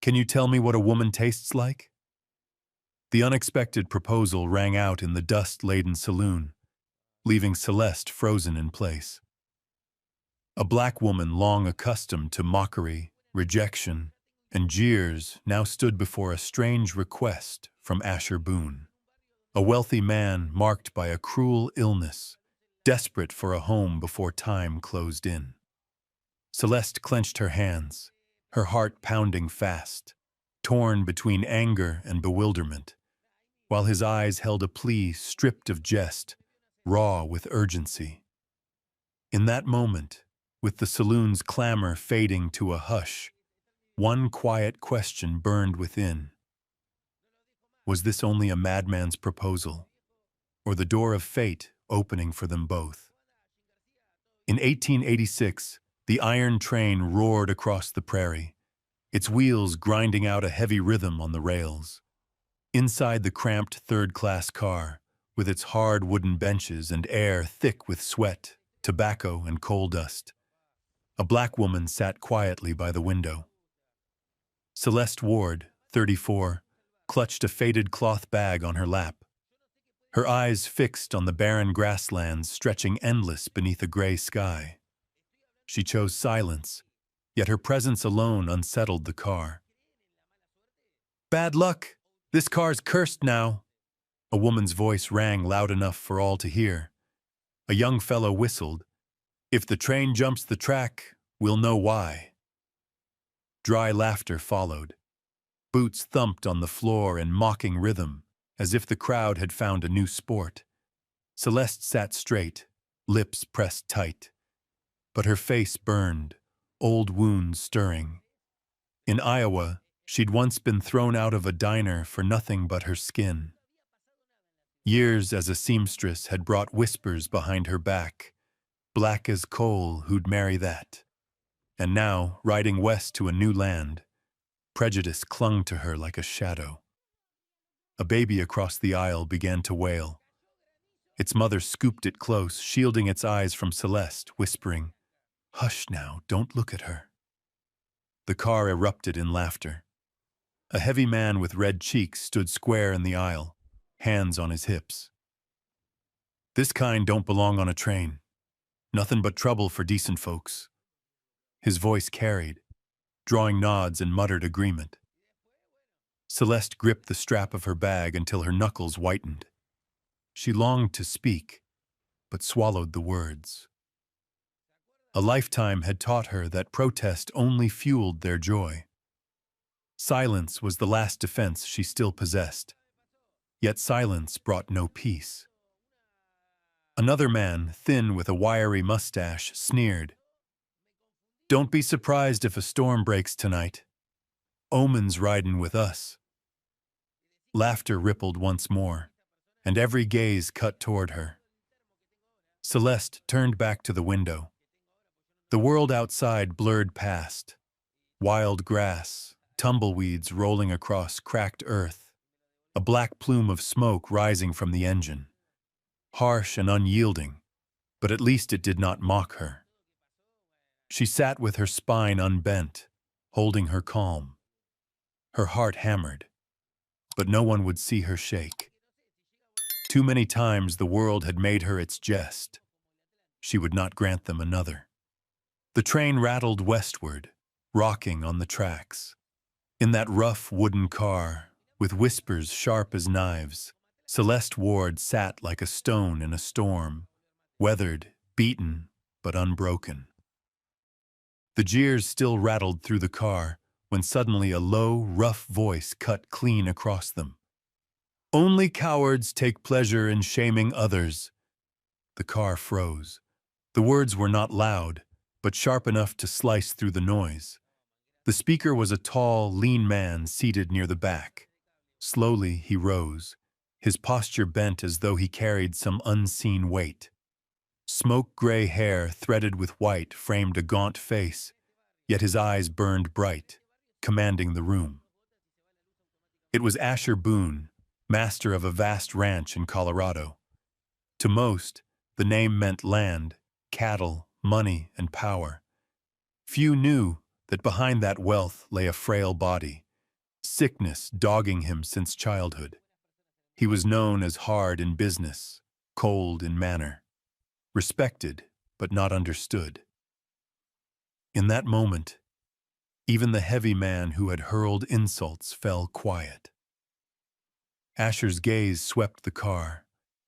Can you tell me what a woman tastes like? The unexpected proposal rang out in the dust-laden saloon, leaving Celeste frozen in place. A black woman long accustomed to mockery, rejection, and jeers now stood before a strange request from Asher Boone, a wealthy man marked by a cruel illness, desperate for a home before time closed in. Celeste clenched her hands, her heart pounding fast, torn between anger and bewilderment, while his eyes held a plea stripped of jest, raw with urgency. In that moment, with the saloon's clamor fading to a hush, one quiet question burned within. Was this only a madman's proposal, or the door of fate opening for them both? In 1886, the iron train roared across the prairie, its wheels grinding out a heavy rhythm on the rails. Inside the cramped third-class car, with its hard wooden benches and air thick with sweat, tobacco, and coal dust, a black woman sat quietly by the window. Celeste Ward, 34, clutched a faded cloth bag on her lap, her eyes fixed on the barren grasslands stretching endless beneath a gray sky. She chose silence, yet her presence alone unsettled the car. "Bad luck! This car's cursed now!" A woman's voice rang loud enough for all to hear. A young fellow whistled, "If the train jumps the track, we'll know why." Dry laughter followed. Boots thumped on the floor in mocking rhythm, as if the crowd had found a new sport. Celeste sat straight, lips pressed tight, but her face burned, old wounds stirring. In Iowa, she'd once been thrown out of a diner for nothing but her skin. Years as a seamstress had brought whispers behind her back, black as coal, who'd marry that? And now, riding west to a new land, prejudice clung to her like a shadow. A baby across the aisle began to wail. Its mother scooped it close, shielding its eyes from Celeste, whispering, "Hush now, don't look at her." The car erupted in laughter. A heavy man with red cheeks stood square in the aisle, hands on his hips. "This kind don't belong on a train. Nothing but trouble for decent folks." His voice carried, drawing nods and muttered agreement. Celeste gripped the strap of her bag until her knuckles whitened. She longed to speak, but swallowed the words. A lifetime had taught her that protest only fueled their joy. Silence was the last defense she still possessed, yet silence brought no peace. Another man, thin with a wiry mustache, sneered, "Don't be surprised if a storm breaks tonight. Omens ridin' with us." Laughter rippled once more, and every gaze cut toward her. Celeste turned back to the window. The world outside blurred past. Wild grass, tumbleweeds rolling across cracked earth, a black plume of smoke rising from the engine. Harsh and unyielding, but at least it did not mock her. She sat with her spine unbent, holding her calm. Her heart hammered, but no one would see her shake. Too many times the world had made her its jest. She would not grant them another. The train rattled westward, rocking on the tracks. In that rough wooden car, with whispers sharp as knives, Celeste Ward sat like a stone in a storm, weathered, beaten, but unbroken. The jeers still rattled through the car when suddenly a low, rough voice cut clean across them. "Only cowards take pleasure in shaming others." The car froze. The words were not loud, but sharp enough to slice through the noise. The speaker was a tall, lean man seated near the back. Slowly he rose, his posture bent as though he carried some unseen weight. Smoke-gray hair threaded with white framed a gaunt face, yet his eyes burned bright, commanding the room. It was Asher Boone, master of a vast ranch in Colorado. To most, the name meant land, cattle, money, and power. Few knew that behind that wealth lay a frail body, sickness dogging him since childhood. He was known as hard in business, cold in manner, respected but not understood. In that moment, even the heavy man who had hurled insults fell quiet. Asher's gaze swept the car,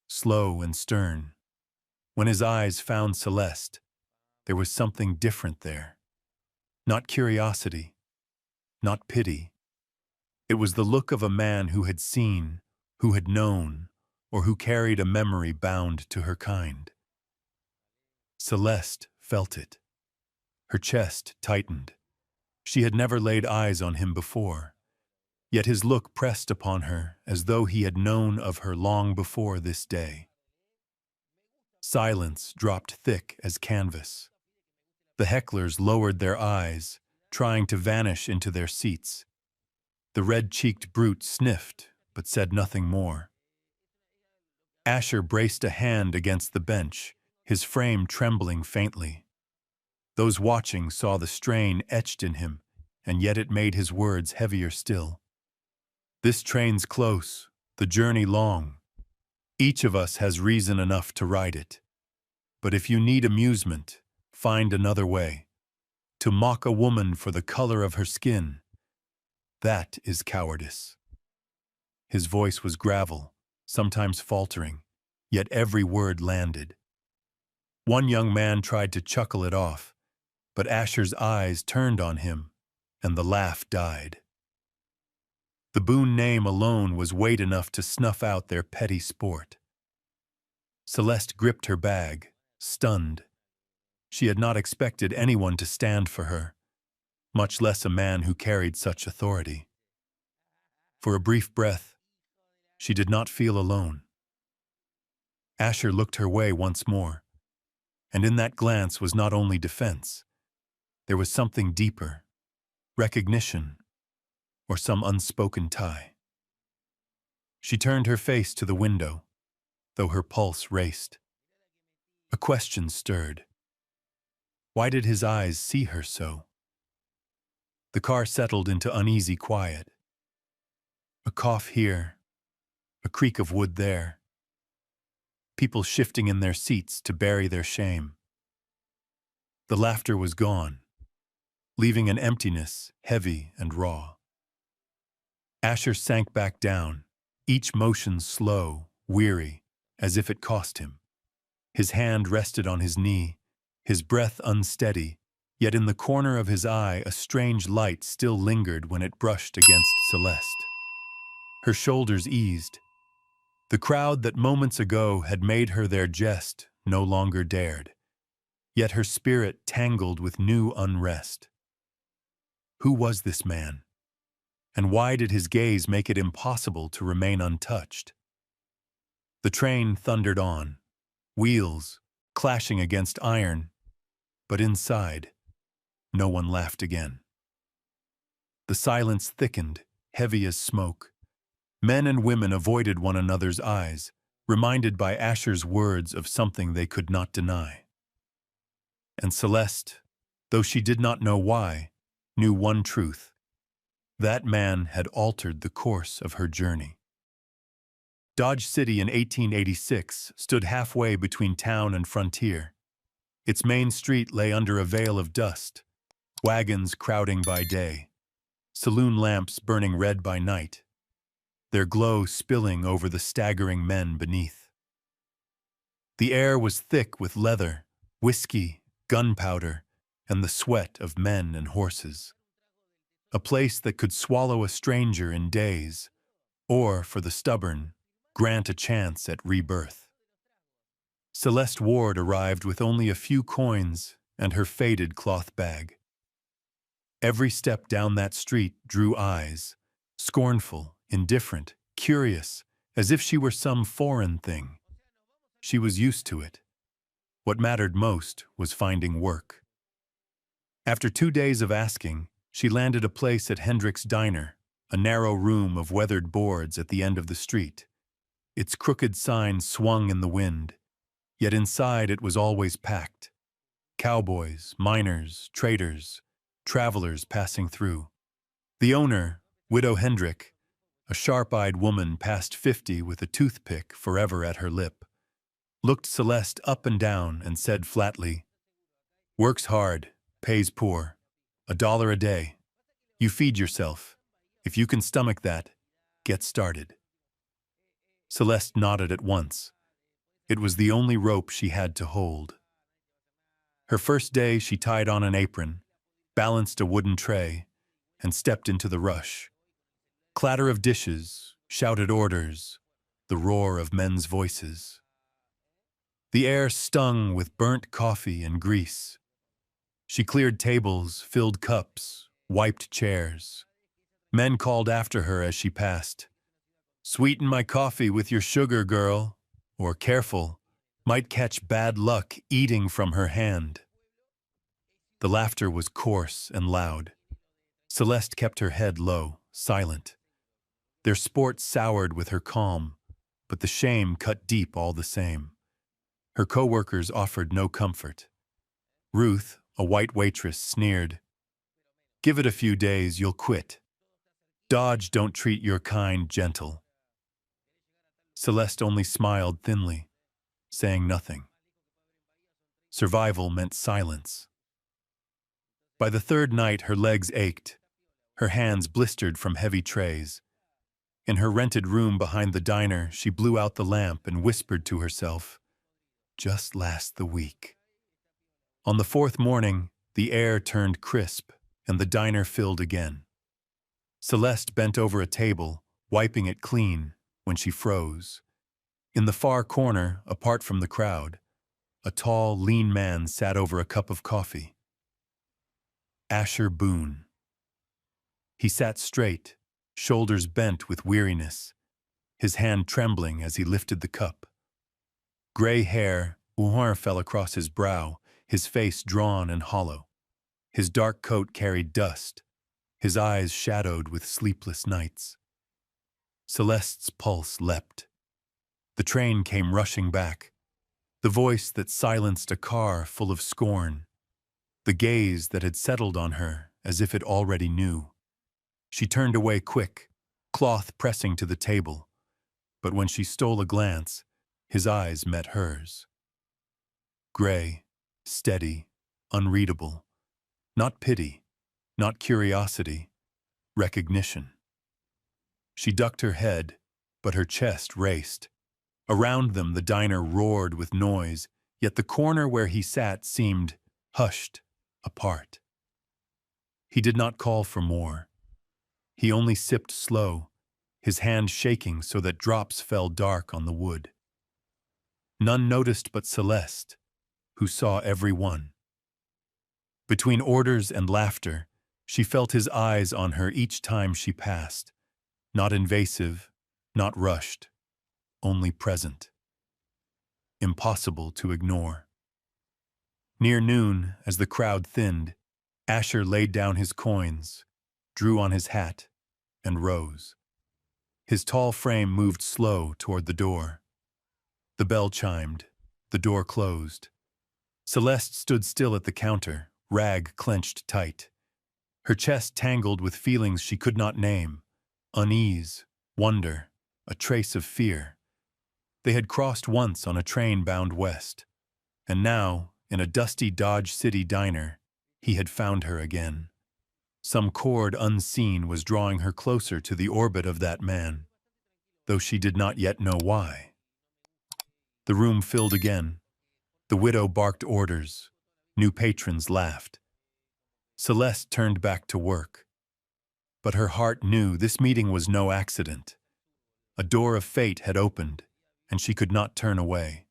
slow and stern. When his eyes found Celeste, there was something different there. Not curiosity, not pity. It was the look of a man who had seen, who had known, or who carried a memory bound to her kind. Celeste felt it. Her chest tightened. She had never laid eyes on him before, yet his look pressed upon her as though he had known of her long before this day. Silence dropped thick as canvas. The hecklers lowered their eyes, trying to vanish into their seats. The red-cheeked brute sniffed, but said nothing more. Asher braced a hand against the bench, his frame trembling faintly. Those watching saw the strain etched in him, and yet it made his words heavier still. This train's close, the journey long. Each of us has reason enough to ride it. But if you need amusement, find another way. To mock a woman for the color of her skin, that is cowardice. His voice was gravel, sometimes faltering, yet every word landed. One young man tried to chuckle it off, but Asher's eyes turned on him, and the laugh died. The Boone name alone was weight enough to snuff out their petty sport. Celeste gripped her bag, stunned. She had not expected anyone to stand for her, much less a man who carried such authority. For a brief breath, she did not feel alone. Asher looked her way once more, and in that glance was not only defense. There was something deeper, recognition, or some unspoken tie. She turned her face to the window, though her pulse raced. A question stirred. Why did his eyes see her so? The car settled into uneasy quiet. A cough here, a creak of wood there. People shifting in their seats to bury their shame. The laughter was gone, leaving an emptiness heavy and raw. Asher sank back down, each motion slow, weary, as if it cost him. His hand rested on his knee, his breath unsteady, yet in the corner of his eye a strange light still lingered when it brushed against Celeste. Her shoulders eased. The crowd that moments ago had made her their jest no longer dared, yet her spirit tangled with new unrest. Who was this man? And why did his gaze make it impossible to remain untouched? The train thundered on, wheels clashing against iron, but inside, no one laughed again. The silence thickened, heavy as smoke. Men and women avoided one another's eyes, reminded by Asher's words of something they could not deny. And Celeste, though she did not know why, knew one truth. That man had altered the course of her journey. Dodge City in 1886 stood halfway between town and frontier. Its main street lay under a veil of dust, wagons crowding by day, saloon lamps burning red by night, their glow spilling over the staggering men beneath. The air was thick with leather, whiskey, gunpowder, and the sweat of men and horses. A place that could swallow a stranger in days, or, for the stubborn, grant a chance at rebirth. Celeste Ward arrived with only a few coins and her faded cloth bag. Every step down that street drew eyes, scornful, indifferent, curious, as if she were some foreign thing. She was used to it. What mattered most was finding work. After 2 days of asking, she landed a place at Hendrick's Diner, a narrow room of weathered boards at the end of the street. Its crooked sign swung in the wind, yet inside it was always packed. Cowboys, miners, traders, travelers passing through. The owner, Widow Hendrick, a sharp-eyed woman past 50 with a toothpick forever at her lip, looked Celeste up and down and said flatly, "Works hard, pays poor. $1 a day. You feed yourself. If you can stomach that, get started." Celeste nodded at once. It was the only rope she had to hold. Her first day, she tied on an apron, balanced a wooden tray, and stepped into the rush. Clatter of dishes, shouted orders, the roar of men's voices. The air stung with burnt coffee and grease. She cleared tables, filled cups, wiped chairs. Men called after her as she passed, "Sweeten my coffee with your sugar, girl," or "Careful, might catch bad luck eating from her hand." The laughter was coarse and loud. Celeste kept her head low, silent. Their sport soured with her calm, but the shame cut deep all the same. Her co-workers offered no comfort. Ruth, a white waitress, sneered, "Give it a few days, you'll quit. Dodge don't treat your kind gentle." Celeste only smiled thinly, saying nothing. Survival meant silence. By the third night, her legs ached, her hands blistered from heavy trays. In her rented room behind the diner, she blew out the lamp and whispered to herself, "Just last the week." On the fourth morning, the air turned crisp and the diner filled again. Celeste bent over a table, wiping it clean, when she froze. In the far corner, apart from the crowd, a tall, lean man sat over a cup of coffee. Asher Boone. He sat straight, shoulders bent with weariness, his hand trembling as he lifted the cup. Gray hair fell across his brow, his face drawn and hollow. His dark coat carried dust, his eyes shadowed with sleepless nights. Celeste's pulse leapt. The train came rushing back, the voice that silenced a car full of scorn, the gaze that had settled on her as if it already knew. She turned away quick, cloth pressing to the table, but when she stole a glance, his eyes met hers. Gray, steady, unreadable. Not pity, not curiosity, recognition. She ducked her head, but her chest raced. Around them the diner roared with noise, yet the corner where he sat seemed hushed, apart. He did not call for more. He only sipped slow, his hand shaking so that drops fell dark on the wood. None noticed but Celeste, who saw every one. Between orders and laughter, she felt his eyes on her each time she passed, not invasive, not rushed, only present. Impossible to ignore. Near noon, as the crowd thinned, Asher laid down his coins, drew on his hat, and rose. His tall frame moved slow toward the door. The bell chimed, the door closed. Celeste stood still at the counter, rag clenched tight. Her chest tangled with feelings she could not name, unease, wonder, a trace of fear. They had crossed once on a train bound west, and now, in a dusty Dodge City diner, he had found her again. Some cord unseen was drawing her closer to the orbit of that man, though she did not yet know why. The room filled again. The widow barked orders. New patrons laughed. Celeste turned back to work. But her heart knew this meeting was no accident. A door of fate had opened, and she could not turn away.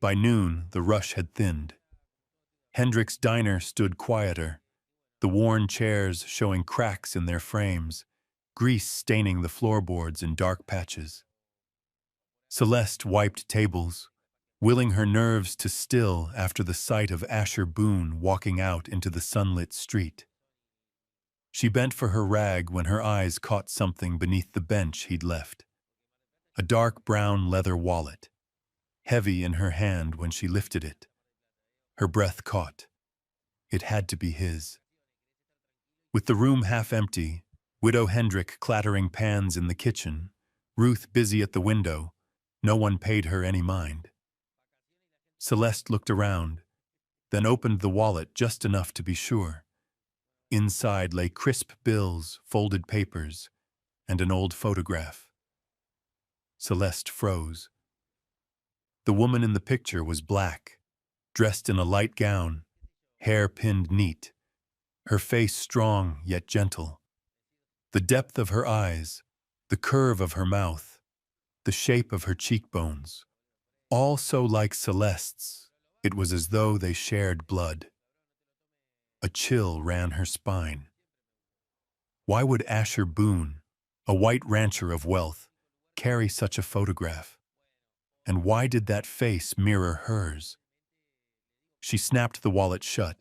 By noon, the rush had thinned. Hendrick's diner stood quieter, the worn chairs showing cracks in their frames, grease staining the floorboards in dark patches. Celeste wiped tables, willing her nerves to still after the sight of Asher Boone walking out into the sunlit street. She bent for her rag when her eyes caught something beneath the bench he'd left. A dark brown leather wallet, heavy in her hand when she lifted it. Her breath caught. It had to be his. With the room half empty, Widow Hendrick clattering pans in the kitchen, Ruth busy at the window. No one paid her any mind. Celeste looked around, then opened the wallet just enough to be sure. Inside lay crisp bills, folded papers, and an old photograph. Celeste froze. The woman in the picture was black, dressed in a light gown, hair pinned neat, her face strong yet gentle. The depth of her eyes, the curve of her mouth, the shape of her cheekbones, all so like Celeste's, it was as though they shared blood. A chill ran her spine. Why would Asher Boone, a white rancher of wealth, carry such a photograph? And why did that face mirror hers? She snapped the wallet shut,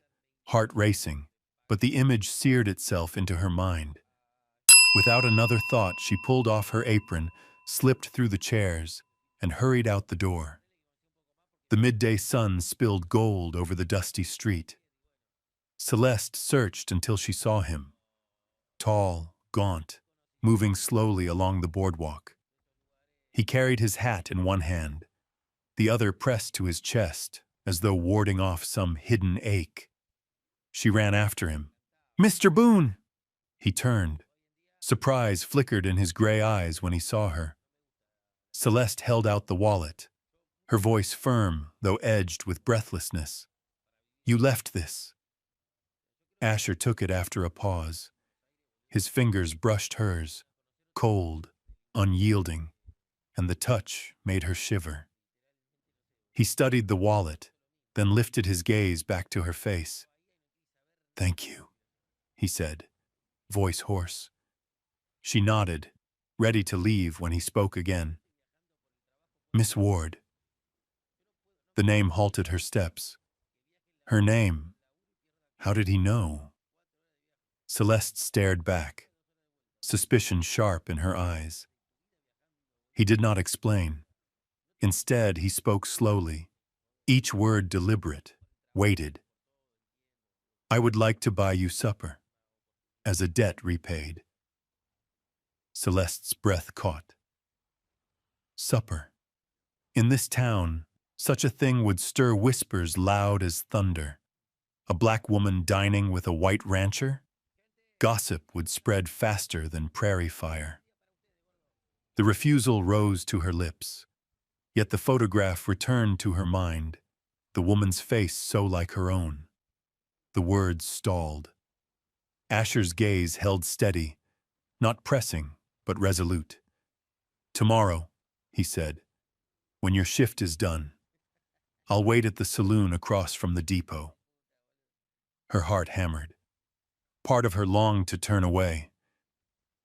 heart racing, but the image seared itself into her mind. Without another thought, she pulled off her apron, slipped through the chairs, and hurried out the door. The midday sun spilled gold over the dusty street. Celeste searched until she saw him. Tall, gaunt, moving slowly along the boardwalk. He carried his hat in one hand, the other pressed to his chest, as though warding off some hidden ache. She ran after him. "Mr. Boone!" He turned. Surprise flickered in his gray eyes when he saw her. Celeste held out the wallet, her voice firm, though edged with breathlessness. "You left this." Asher took it after a pause. His fingers brushed hers, cold, unyielding, and the touch made her shiver. He studied the wallet, then lifted his gaze back to her face. "Thank you," he said, voice hoarse. She nodded, ready to leave when he spoke again. "Miss Ward." The name halted her steps. Her name. How did he know? Celeste stared back, suspicion sharp in her eyes. He did not explain. Instead, he spoke slowly, each word deliberate, weighted. "I would like to buy you supper, as a debt repaid." Celeste's breath caught. Supper. In this town, such a thing would stir whispers loud as thunder. A black woman dining with a white rancher? Gossip would spread faster than prairie fire. The refusal rose to her lips, yet the photograph returned to her mind, the woman's face so like her own. The words stalled. Asher's gaze held steady, not pressing, but resolute. "Tomorrow," he said, "when your shift is done, I'll wait at the saloon across from the depot." Her heart hammered. Part of her longed to turn away,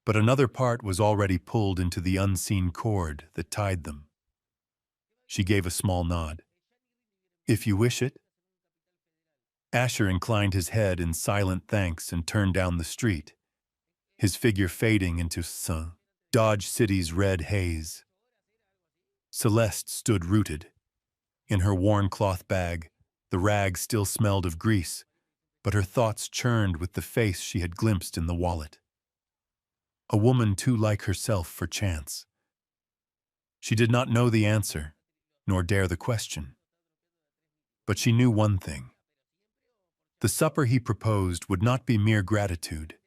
but another part was already pulled into the unseen cord that tied them. She gave a small nod. "If you wish it." Asher inclined his head in silent thanks and turned down the street, his figure fading into Dodge City's red haze. Celeste stood rooted. In her worn cloth bag, the rag still smelled of grease, but her thoughts churned with the face she had glimpsed in the wallet. A woman too like herself for chance. She did not know the answer, nor dare the question. But she knew one thing. The supper he proposed would not be mere gratitude.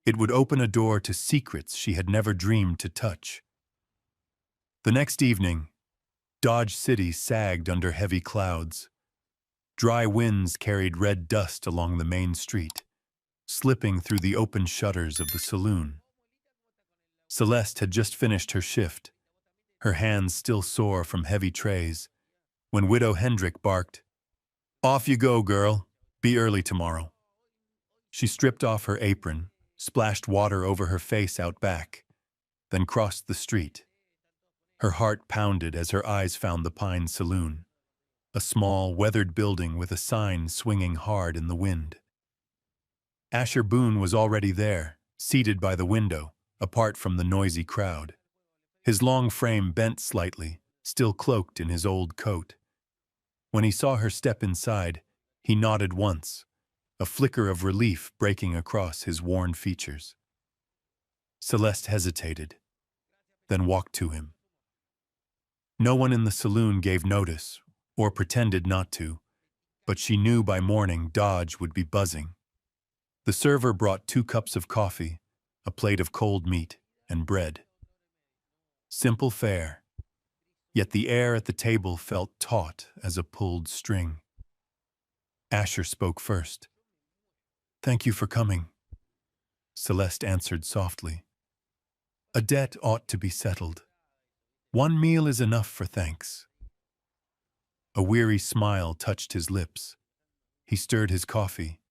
It would open a door to secrets she had never dreamed to touch. The next evening, Dodge City sagged under heavy clouds. Dry winds carried red dust along the main street, slipping through the open shutters of the saloon. Celeste had just finished her shift, her hands still sore from heavy trays, when Widow Hendrick barked, "Off you go, girl. Be early tomorrow." She stripped off her apron, splashed water over her face out back, then crossed the street. Her heart pounded as her eyes found the Pine Saloon, a small, weathered building with a sign swinging hard in the wind. Asher Boone was already there, seated by the window, apart from the noisy crowd. His long frame bent slightly, still cloaked in his old coat. When he saw her step inside, he nodded once, a flicker of relief breaking across his worn features. Celeste hesitated, then walked to him. No one in the saloon gave notice, or pretended not to, but she knew by morning Dodge would be buzzing. The server brought 2 cups of coffee, a plate of cold meat, and bread. Simple fare, yet the air at the table felt taut as a pulled string. Asher spoke first. "Thank you for coming," Celeste answered softly. "A debt ought to be settled. 1 meal is enough for thanks." A weary smile touched his lips. He stirred his coffee,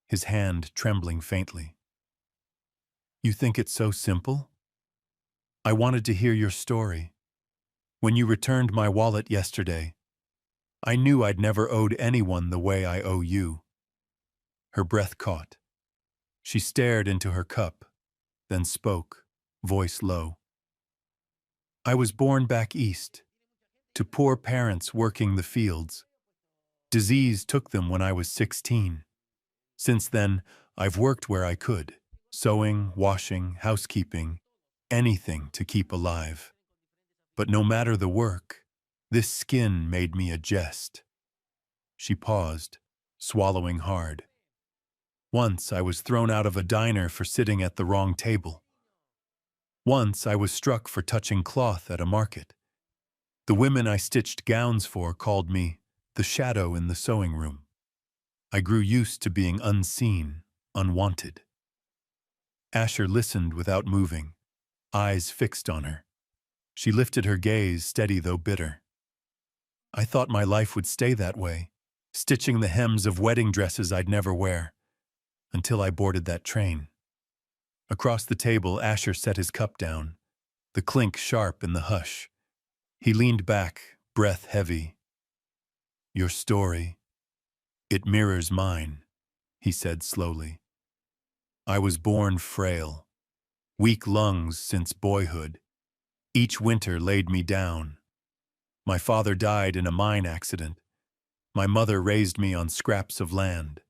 his hand trembling faintly. "You think it's so simple? I wanted to hear your story. When you returned my wallet yesterday, I knew I'd never owed anyone the way I owe you." Her breath caught. She stared into her cup, then spoke, voice low. "I was born back east, to poor parents working the fields. Disease took them when I was 16. Since then, I've worked where I could, sewing, washing, housekeeping, anything to keep alive. But no matter the work, this skin made me a jest." She paused, swallowing hard. "Once I was thrown out of a diner for sitting at the wrong table. Once I was struck for touching cloth at a market. The women I stitched gowns for called me the shadow in the sewing room. I grew used to being unseen, unwanted." Asher listened without moving, eyes fixed on her. She lifted her gaze, steady though bitter. "I thought my life would stay that way, stitching the hems of wedding dresses I'd never wear, until I boarded that train." Across the table, Asher set his cup down, the clink sharp in the hush. He leaned back, breath heavy. "Your story, it mirrors mine," he said slowly. "I was born frail, weak lungs since boyhood. Each winter laid me down. My father died in a mine accident. My mother raised me on scraps of land.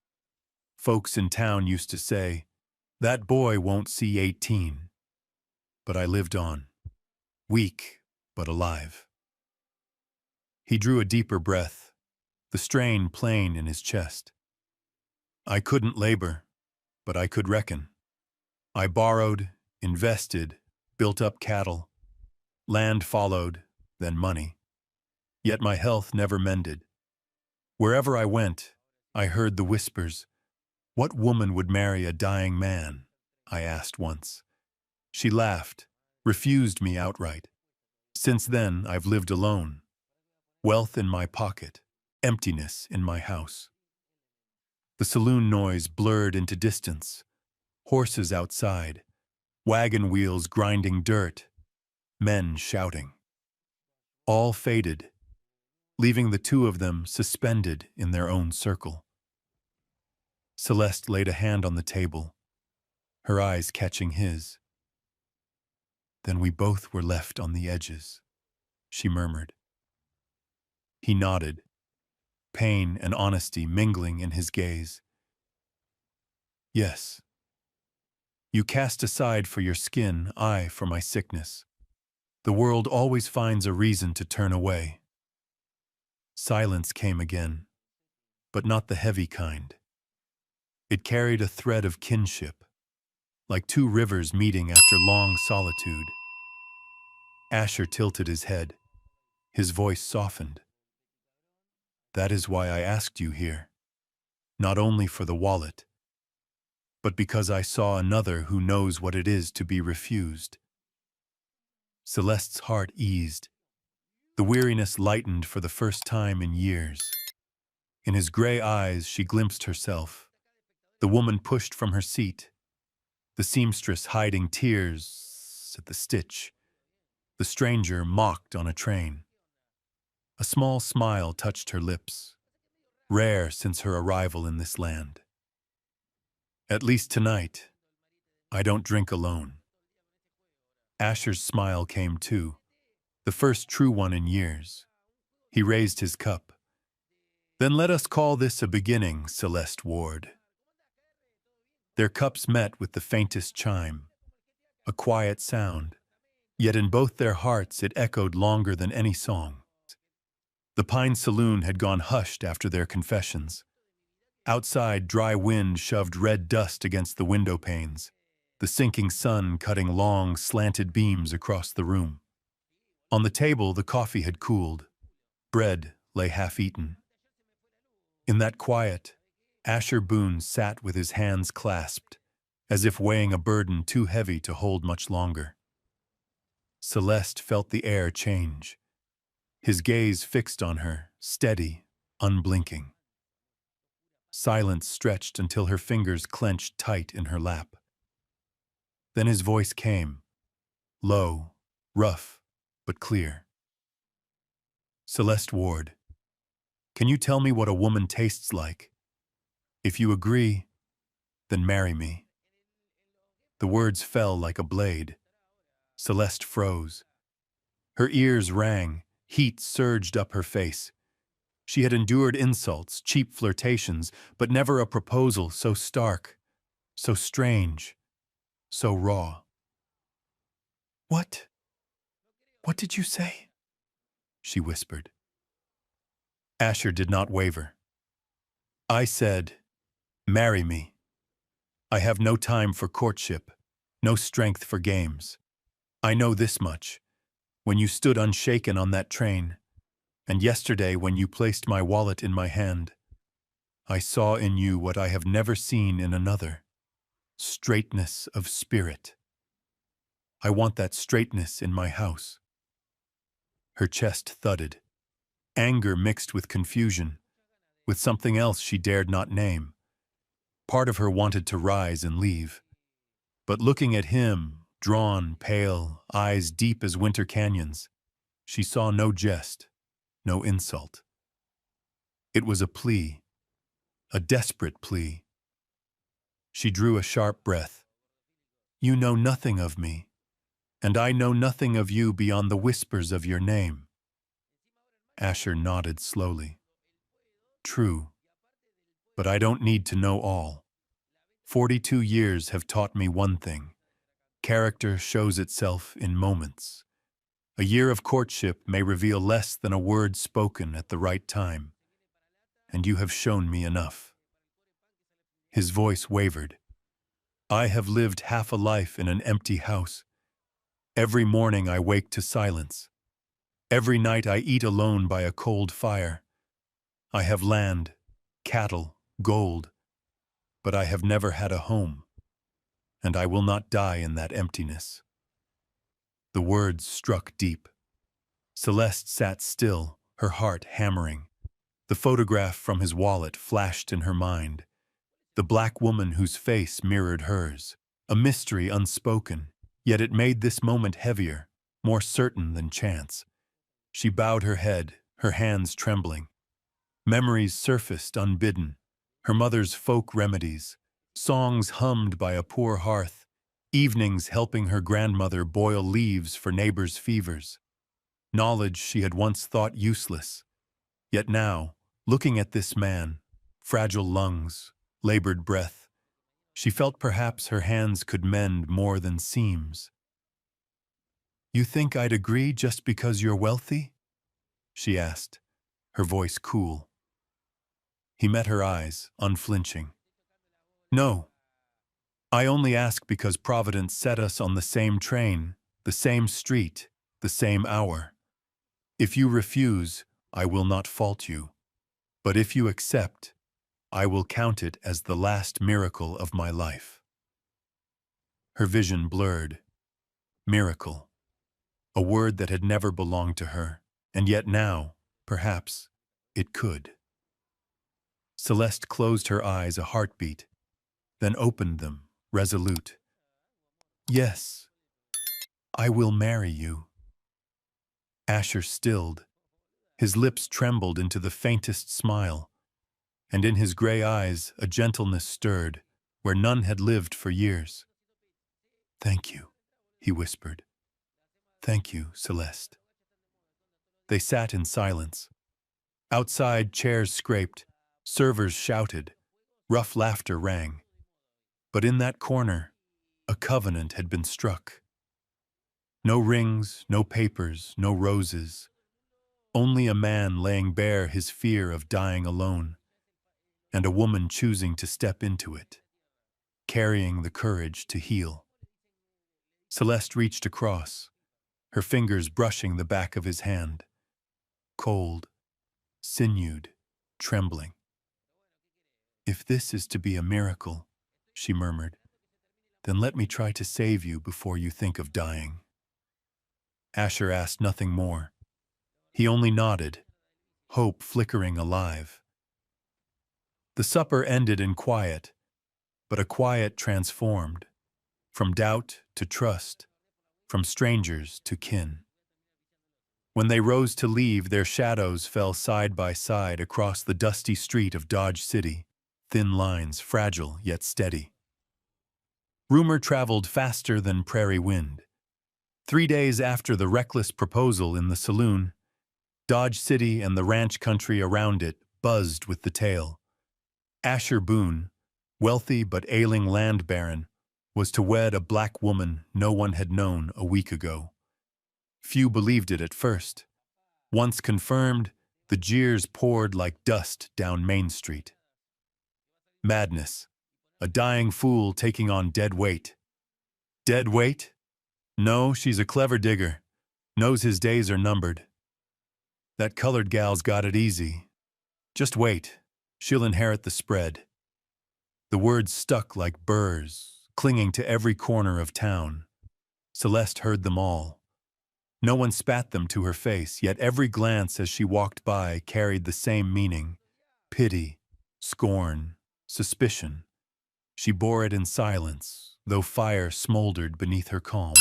Folks in town used to say, 'That boy won't see 18. But I lived on, weak but alive." He drew a deeper breath, the strain plain in his chest. "I couldn't labor, but I could reckon. I borrowed, invested, built up cattle. Land followed, then money. Yet my health never mended. Wherever I went, I heard the whispers. 'What woman would marry a dying man?' I asked once. She laughed, refused me outright. Since then, I've lived alone. Wealth in my pocket, emptiness in my house." The saloon noise blurred into distance. Horses outside, wagon wheels grinding dirt, men shouting. All faded, leaving the 2 of them suspended in their own circle. Celeste laid a hand on the table, her eyes catching his. "Then we both were left on the edges," she murmured. He nodded, pain and honesty mingling in his gaze. "Yes. You cast aside for your skin, I for my sickness. The world always finds a reason to turn away." Silence came again, but not the heavy kind. It carried a thread of kinship, like 2 rivers meeting after long solitude. Asher tilted his head. His voice softened. "That is why I asked you here. Not only for the wallet, but because I saw another who knows what it is to be refused." Celeste's heart eased. The weariness lightened for the first time in years. In his gray eyes she glimpsed herself, the woman pushed from her seat, the seamstress hiding tears at the stitch, the stranger mocked on a train. A small smile touched her lips, rare since her arrival in this land. "At least tonight, I don't drink alone." Asher's smile came too, the first true one in years. He raised his cup. "Then let us call this a beginning, Celeste Ward." Their cups met with the faintest chime. a quiet sound, yet in both their hearts it echoed longer than any song. The Pine Saloon had gone hushed after their confessions. Outside, dry wind shoved red dust against the window panes, the sinking sun cutting long, slanted beams across the room. On the table, the coffee had cooled. Bread lay half-eaten. In that quiet, Asher Boone sat with his hands clasped, as if weighing a burden too heavy to hold much longer. Celeste felt the air change, his gaze fixed on her, steady, unblinking. Silence stretched until her fingers clenched tight in her lap. Then his voice came, low, rough, but clear. Celeste Ward, can you tell me what a woman tastes like? If you agree, then marry me. The words fell like a blade. Celeste froze. Her ears rang, heat surged up her face. She had endured insults, cheap flirtations, but never a proposal so stark, so strange, so raw. What? What did you say? She whispered. Asher did not waver. I said, marry me. I have no time for courtship, no strength for games. I know this much. When you stood unshaken on that train, and yesterday when you placed my wallet in my hand, I saw in you what I have never seen in another, straightness of spirit. I want that straightness in my house. Her chest thudded. Anger mixed with confusion, with something else she dared not name. Part of her wanted to rise and leave. But looking at him, drawn, pale, eyes deep as winter canyons, she saw no jest, no insult. It was a plea, a desperate plea. She drew a sharp breath. You know nothing of me, and I know nothing of you beyond the whispers of your name. Asher nodded slowly. True, but I don't need to know all. 42 years have taught me one thing. Character shows itself in moments. A year of courtship may reveal less than a word spoken at the right time, and you have shown me enough. His voice wavered. I have lived half a life in an empty house. Every morning I wake to silence. Every night I eat alone by a cold fire. I have land, cattle, gold, but I have never had a home, and I will not die in that emptiness. The words struck deep. Celeste sat still, her heart hammering. The photograph from his wallet flashed in her mind. The black woman whose face mirrored hers. A mystery unspoken, yet it made this moment heavier, more certain than chance. She bowed her head, her hands trembling. Memories surfaced unbidden. Her mother's folk remedies, songs hummed by a poor hearth, evenings helping her grandmother boil leaves for neighbors' fevers. Knowledge she had once thought useless. Yet now, looking at this man, fragile lungs, labored breath, she felt perhaps her hands could mend more than seams. You think I'd agree just because you're wealthy? She asked, her voice cool. He met her eyes, unflinching. No. I only ask because Providence set us on the same train, the same street, the same hour. If you refuse, I will not fault you. But if you accept, I will count it as the last miracle of my life. Her vision blurred. Miracle. A word that had never belonged to her, and yet now, perhaps, it could. Celeste closed her eyes a heartbeat, then opened them, resolute. Yes, I will marry you. Asher stilled. His lips trembled into the faintest smile, and in his gray eyes a gentleness stirred, where none had lived for years. Thank you, he whispered. Thank you, Celeste. They sat in silence. Outside, chairs scraped, servers shouted, rough laughter rang. But in that corner, A covenant had been struck. No rings, no papers, no roses. Only a man laying bare his fear of dying alone, and a woman choosing to step into it, carrying the courage to heal. Celeste reached across, her fingers brushing the back of his hand, cold, sinewed, trembling. "If this is to be a miracle," she murmured, "then let me try to save you before you think of dying." Asher asked nothing more. He only nodded, hope flickering alive. The supper ended in quiet, but a quiet transformed, from doubt to trust, from strangers to kin. When they rose to leave, their shadows fell side by side across the dusty street of Dodge City, thin lines, fragile yet steady. Rumor traveled faster than prairie wind. 3 days after the reckless proposal in the saloon, Dodge City and the ranch country around it buzzed with the tale. Asher Boone, wealthy but ailing land baron, was to wed a black woman no one had known a week ago. Few believed it at first. Once confirmed, the jeers poured like dust down Main Street. Madness. A dying fool taking on dead weight. Dead weight? No, she's a clever digger. Knows his days are numbered. That colored gal's got it easy. Just wait. She'll inherit the spread. The words stuck like burrs, clinging to every corner of town. Celeste heard them all. No one spat them to her face, yet every glance as she walked by carried the same meaning: pity, scorn, suspicion. She bore it in silence, though fire smoldered beneath her calm.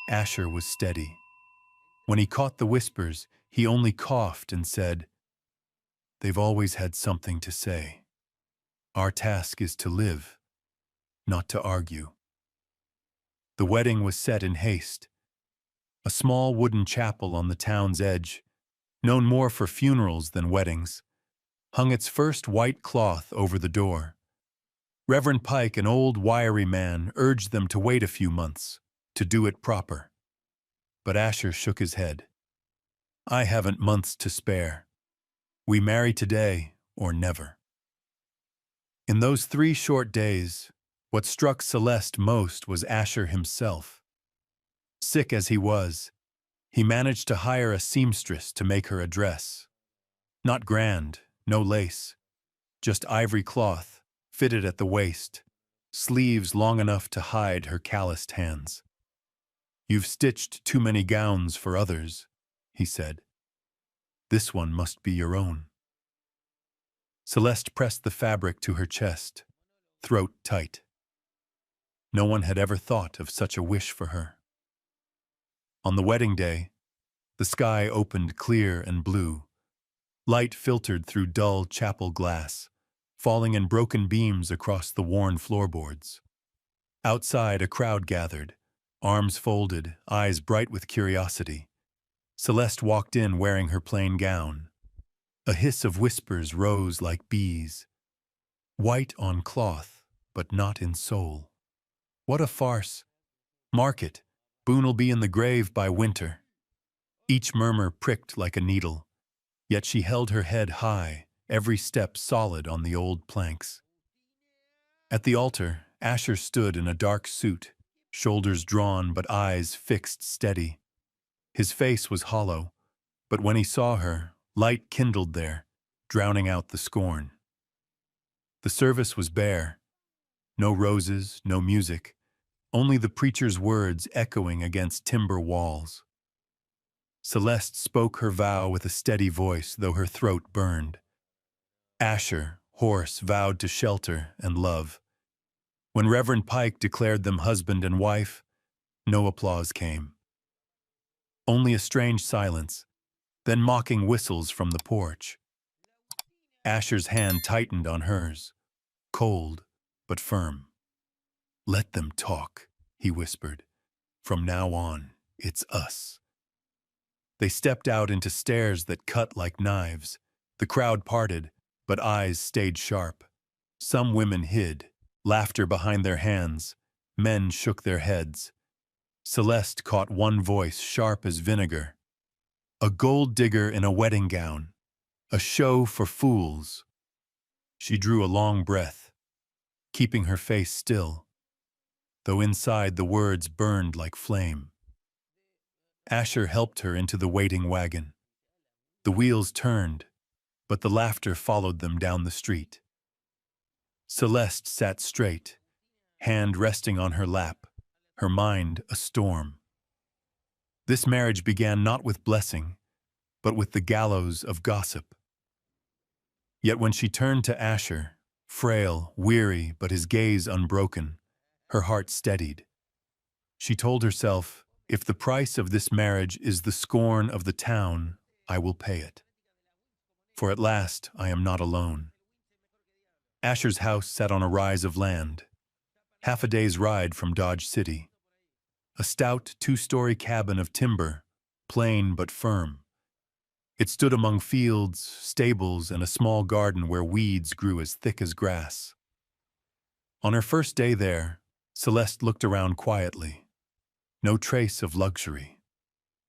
Asher was steady. When he caught the whispers, he only coughed and said, "They've always had something to say. Our task is to live, not to argue." The wedding was set in haste. A small wooden chapel on the town's edge, known more for funerals than weddings, hung its first white cloth over the door. Reverend Pike, an old, wiry man, urged them to wait a few months, to do it proper. But Asher shook his head. "I haven't months to spare. We marry today or never." In those 3 short days, what struck Celeste most was Asher himself. Sick as he was, he managed to hire a seamstress to make her a dress. Not grand, no lace, just ivory cloth, fitted at the waist, sleeves long enough to hide her calloused hands. "You've stitched too many gowns for others," he said. "This one must be your own." Celeste pressed the fabric to her chest, throat tight. No one had ever thought of such a wish for her. On the wedding day, the sky opened clear and blue. Light filtered through dull chapel glass, falling in broken beams across the worn floorboards. Outside, a crowd gathered, arms folded, eyes bright with curiosity. Celeste walked in wearing her plain gown. A hiss of whispers rose like bees. White on cloth, but not in soul. What a farce! Mark it, Boone'll be in the grave by winter. Each murmur pricked like a needle, yet she held her head high, every step solid on the old planks. At the altar, Asher stood in a dark suit, shoulders drawn but eyes fixed steady. His face was hollow, but when he saw her, light kindled there, drowning out the scorn. The service was bare. No roses, no music, only the preacher's words echoing against timber walls. Celeste spoke her vow with a steady voice, though her throat burned. Asher, hoarse, vowed to shelter and love. When Reverend Pike declared them husband and wife, no applause came. Only a strange silence, then mocking whistles from the porch. Asher's hand tightened on hers, cold but firm. "Let them talk," he whispered. "From now on, it's us." They stepped out into stairs that cut like knives. The crowd parted, but eyes stayed sharp. Some women hid, laughter behind their hands, Men shook their heads. Celeste caught one voice sharp as vinegar. A gold digger in a wedding gown. A show for fools. She drew a long breath, keeping her face still, though inside the words burned like flame. Asher helped her into the waiting wagon. The wheels turned, but the laughter followed them down the street. Celeste sat straight, hand resting on her lap, her mind a storm. This marriage began not with blessing, but with the gallows of gossip. Yet when she turned to Asher, frail, weary, but his gaze unbroken, her heart steadied. She told herself, if the price of this marriage is the scorn of the town, I will pay it. For at last I am not alone. Asher's house sat on a rise of land, half a day's ride from Dodge City. A stout two-story cabin of timber, plain but firm. It stood among fields, stables, and a small garden where weeds grew as thick as grass. On her first day there, Celeste looked around quietly. No trace of luxury.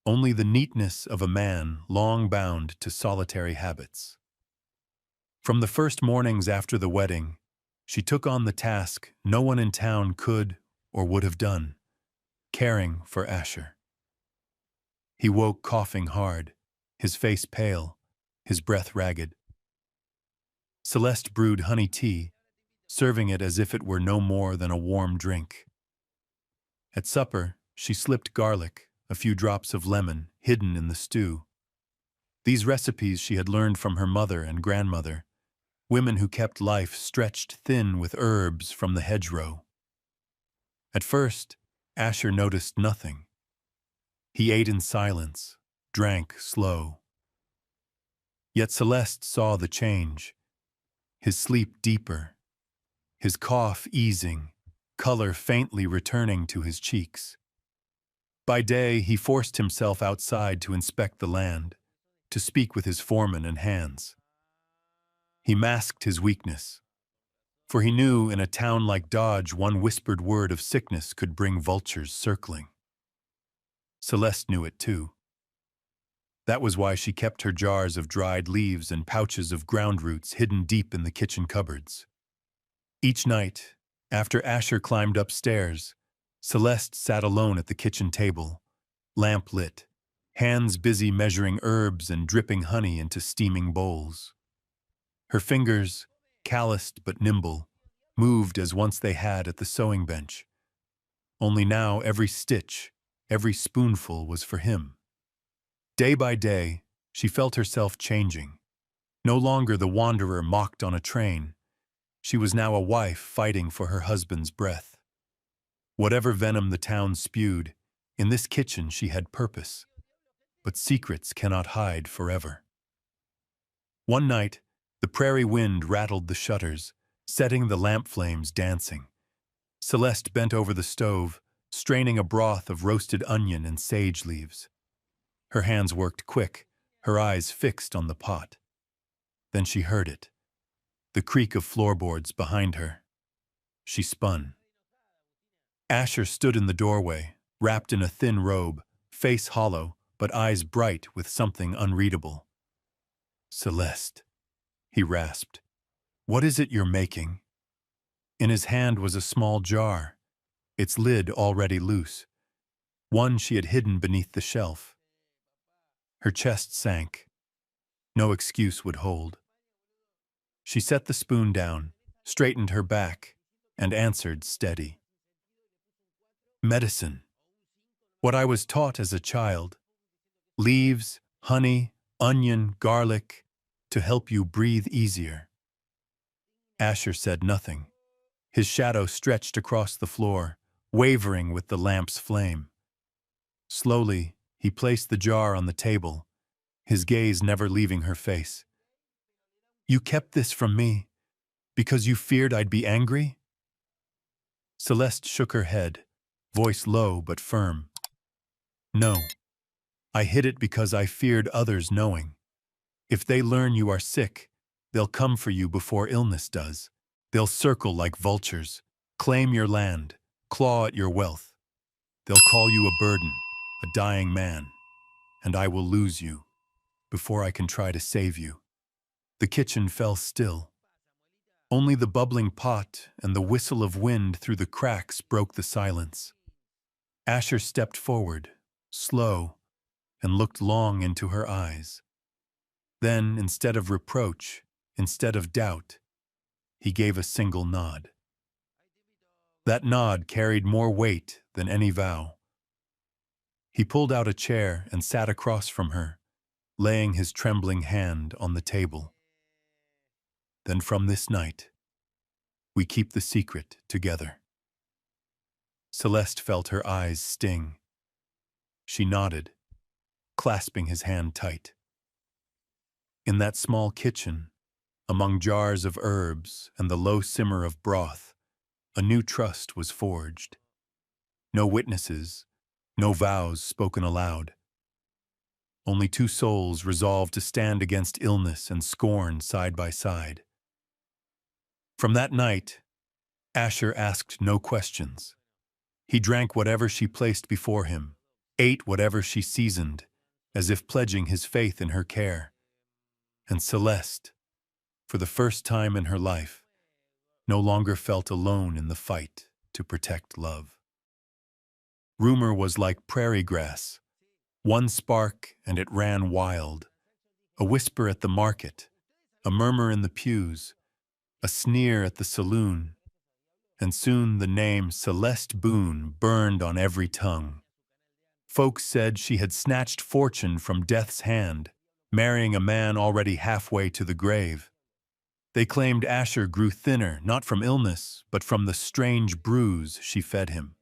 Only the neatness of a man long bound to solitary habits. From the first mornings after the wedding, she took on the task no one in town could or would have done, caring for Asher. He woke coughing hard, his face pale, his breath ragged. Celeste brewed honey tea, serving it as if it were no more than a warm drink. At supper, she slipped garlic, a few drops of lemon, hidden in the stew. These recipes she had learned from her mother and grandmother, women who kept life stretched thin with herbs from the hedgerow. At first, Asher noticed nothing. He ate in silence, drank slow. Yet Celeste saw the change. His sleep deeper, his cough easing, color faintly returning to his cheeks. By day, he forced himself outside to inspect the land, to speak with his foreman and hands. He masked his weakness, for he knew in a town like Dodge one whispered word of sickness could bring vultures circling. Celeste knew it too. That was why she kept her jars of dried leaves and pouches of ground roots hidden deep in the kitchen cupboards. Each night, after Asher climbed upstairs, Celeste sat alone at the kitchen table, lamp lit, hands busy measuring herbs and dripping honey into steaming bowls. Her fingers, calloused but nimble, moved as once they had at the sewing bench. Only now every stitch, every spoonful was for him. Day by day, she felt herself changing. No longer the wanderer mocked on a train. She was now a wife fighting for her husband's breath. Whatever venom the town spewed, in this kitchen she had purpose. But secrets cannot hide forever. One night, the prairie wind rattled the shutters, setting the lamp flames dancing. Celeste bent over the stove, straining a broth of roasted onion and sage leaves. Her hands worked quick, her eyes fixed on the pot. Then she heard it, the creak of floorboards behind her. She spun. Asher stood in the doorway, wrapped in a thin robe, face hollow, but eyes bright with something unreadable. "Celeste," he rasped, "what is it you're making?" In his hand was a small jar, its lid already loose, one she had hidden beneath the shelf. Her chest sank. No excuse would hold. She set the spoon down, straightened her back, and answered steady. "Medicine. What I was taught as a child. Leaves, honey, onion, garlic, to help you breathe easier." Asher said nothing. His shadow stretched across the floor, wavering with the lamp's flame. Slowly, he placed the jar on the table, his gaze never leaving her face. "You kept this from me because you feared I'd be angry?" Celeste shook her head, voice low but firm. "No. I hid it because I feared others knowing. If they learn you are sick, they'll come for you before illness does. They'll circle like vultures, claim your land, claw at your wealth. They'll call you a burden, a dying man, and I will lose you before I can try to save you." The kitchen fell still. Only the bubbling pot and the whistle of wind through the cracks broke the silence. Asher stepped forward, slow, and looked long into her eyes. Then, instead of reproach, instead of doubt, he gave a single nod. That nod carried more weight than any vow. He pulled out a chair and sat across from her, laying his trembling hand on the table. "Then from this night, we keep the secret together." Celeste felt her eyes sting. She nodded, clasping his hand tight. In that small kitchen, among jars of herbs and the low simmer of broth, a new trust was forged. No witnesses, no vows spoken aloud. Only two souls resolved to stand against illness and scorn side by side. From that night, Asher asked no questions. He drank whatever she placed before him, ate whatever she seasoned, as if pledging his faith in her care. And Celeste, for the first time in her life, no longer felt alone in the fight to protect love. Rumor was like prairie grass. One spark and it ran wild. A whisper at the market, a murmur in the pews, a sneer at the saloon, and soon the name Celeste Boone burned on every tongue. Folks said she had snatched fortune from death's hand, marrying a man already halfway to the grave. They claimed Asher grew thinner, not from illness, but from the strange bruise she fed him.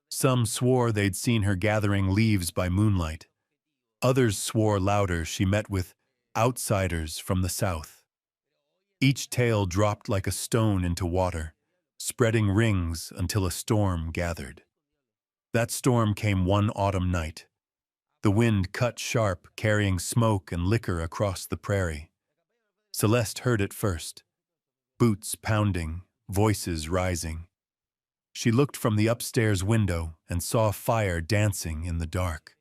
Some swore they'd seen her gathering leaves by moonlight. Others swore louder she met with outsiders from the south. Each tale dropped like a stone into water, spreading rings until a storm gathered. That storm came one autumn night. The wind cut sharp, carrying smoke and liquor across the prairie. Celeste heard it first. Boots pounding, voices rising. She looked from the upstairs window and saw fire dancing in the dark.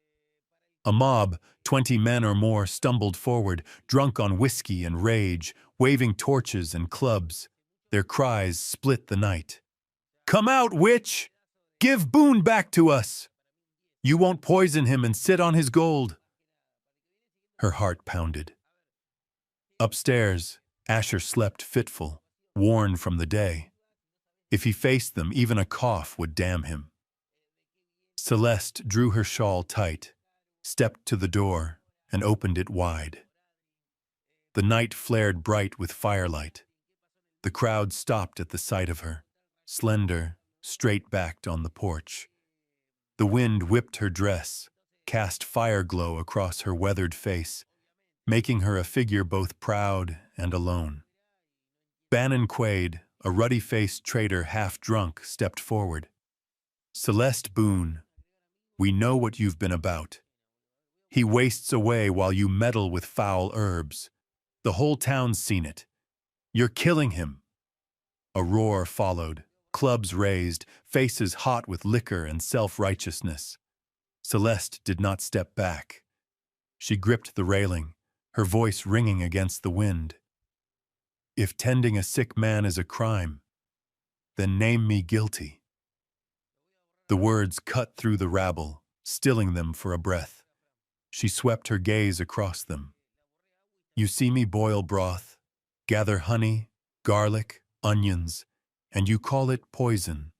A mob, 20 men or more, stumbled forward, drunk on whiskey and rage, waving torches and clubs. Their cries split the night. "Come out, witch! Give Boone back to us! You won't poison him and sit on his gold!" Her heart pounded. Upstairs, Asher slept fitful, worn from the day. If he faced them, even a cough would damn him. Celeste drew her shawl tight, stepped to the door, and opened it wide. The night flared bright with firelight. The crowd stopped at the sight of her, slender, straight-backed on the porch. The wind whipped her dress, cast fire glow across her weathered face, making her a figure both proud and alone. Bannon Quaid, a ruddy-faced trader half drunk, stepped forward. "Celeste Boone, we know what you've been about. He wastes away while you meddle with foul herbs. The whole town's seen it. You're killing him." A roar followed, clubs raised, faces hot with liquor and self-righteousness. Celeste did not step back. She gripped the railing, her voice ringing against the wind. "If tending a sick man is a crime, then name me guilty." The words cut through the rabble, stilling them for a breath. She swept her gaze across them. "You see me boil broth, gather honey, garlic, onions, and you call it poison.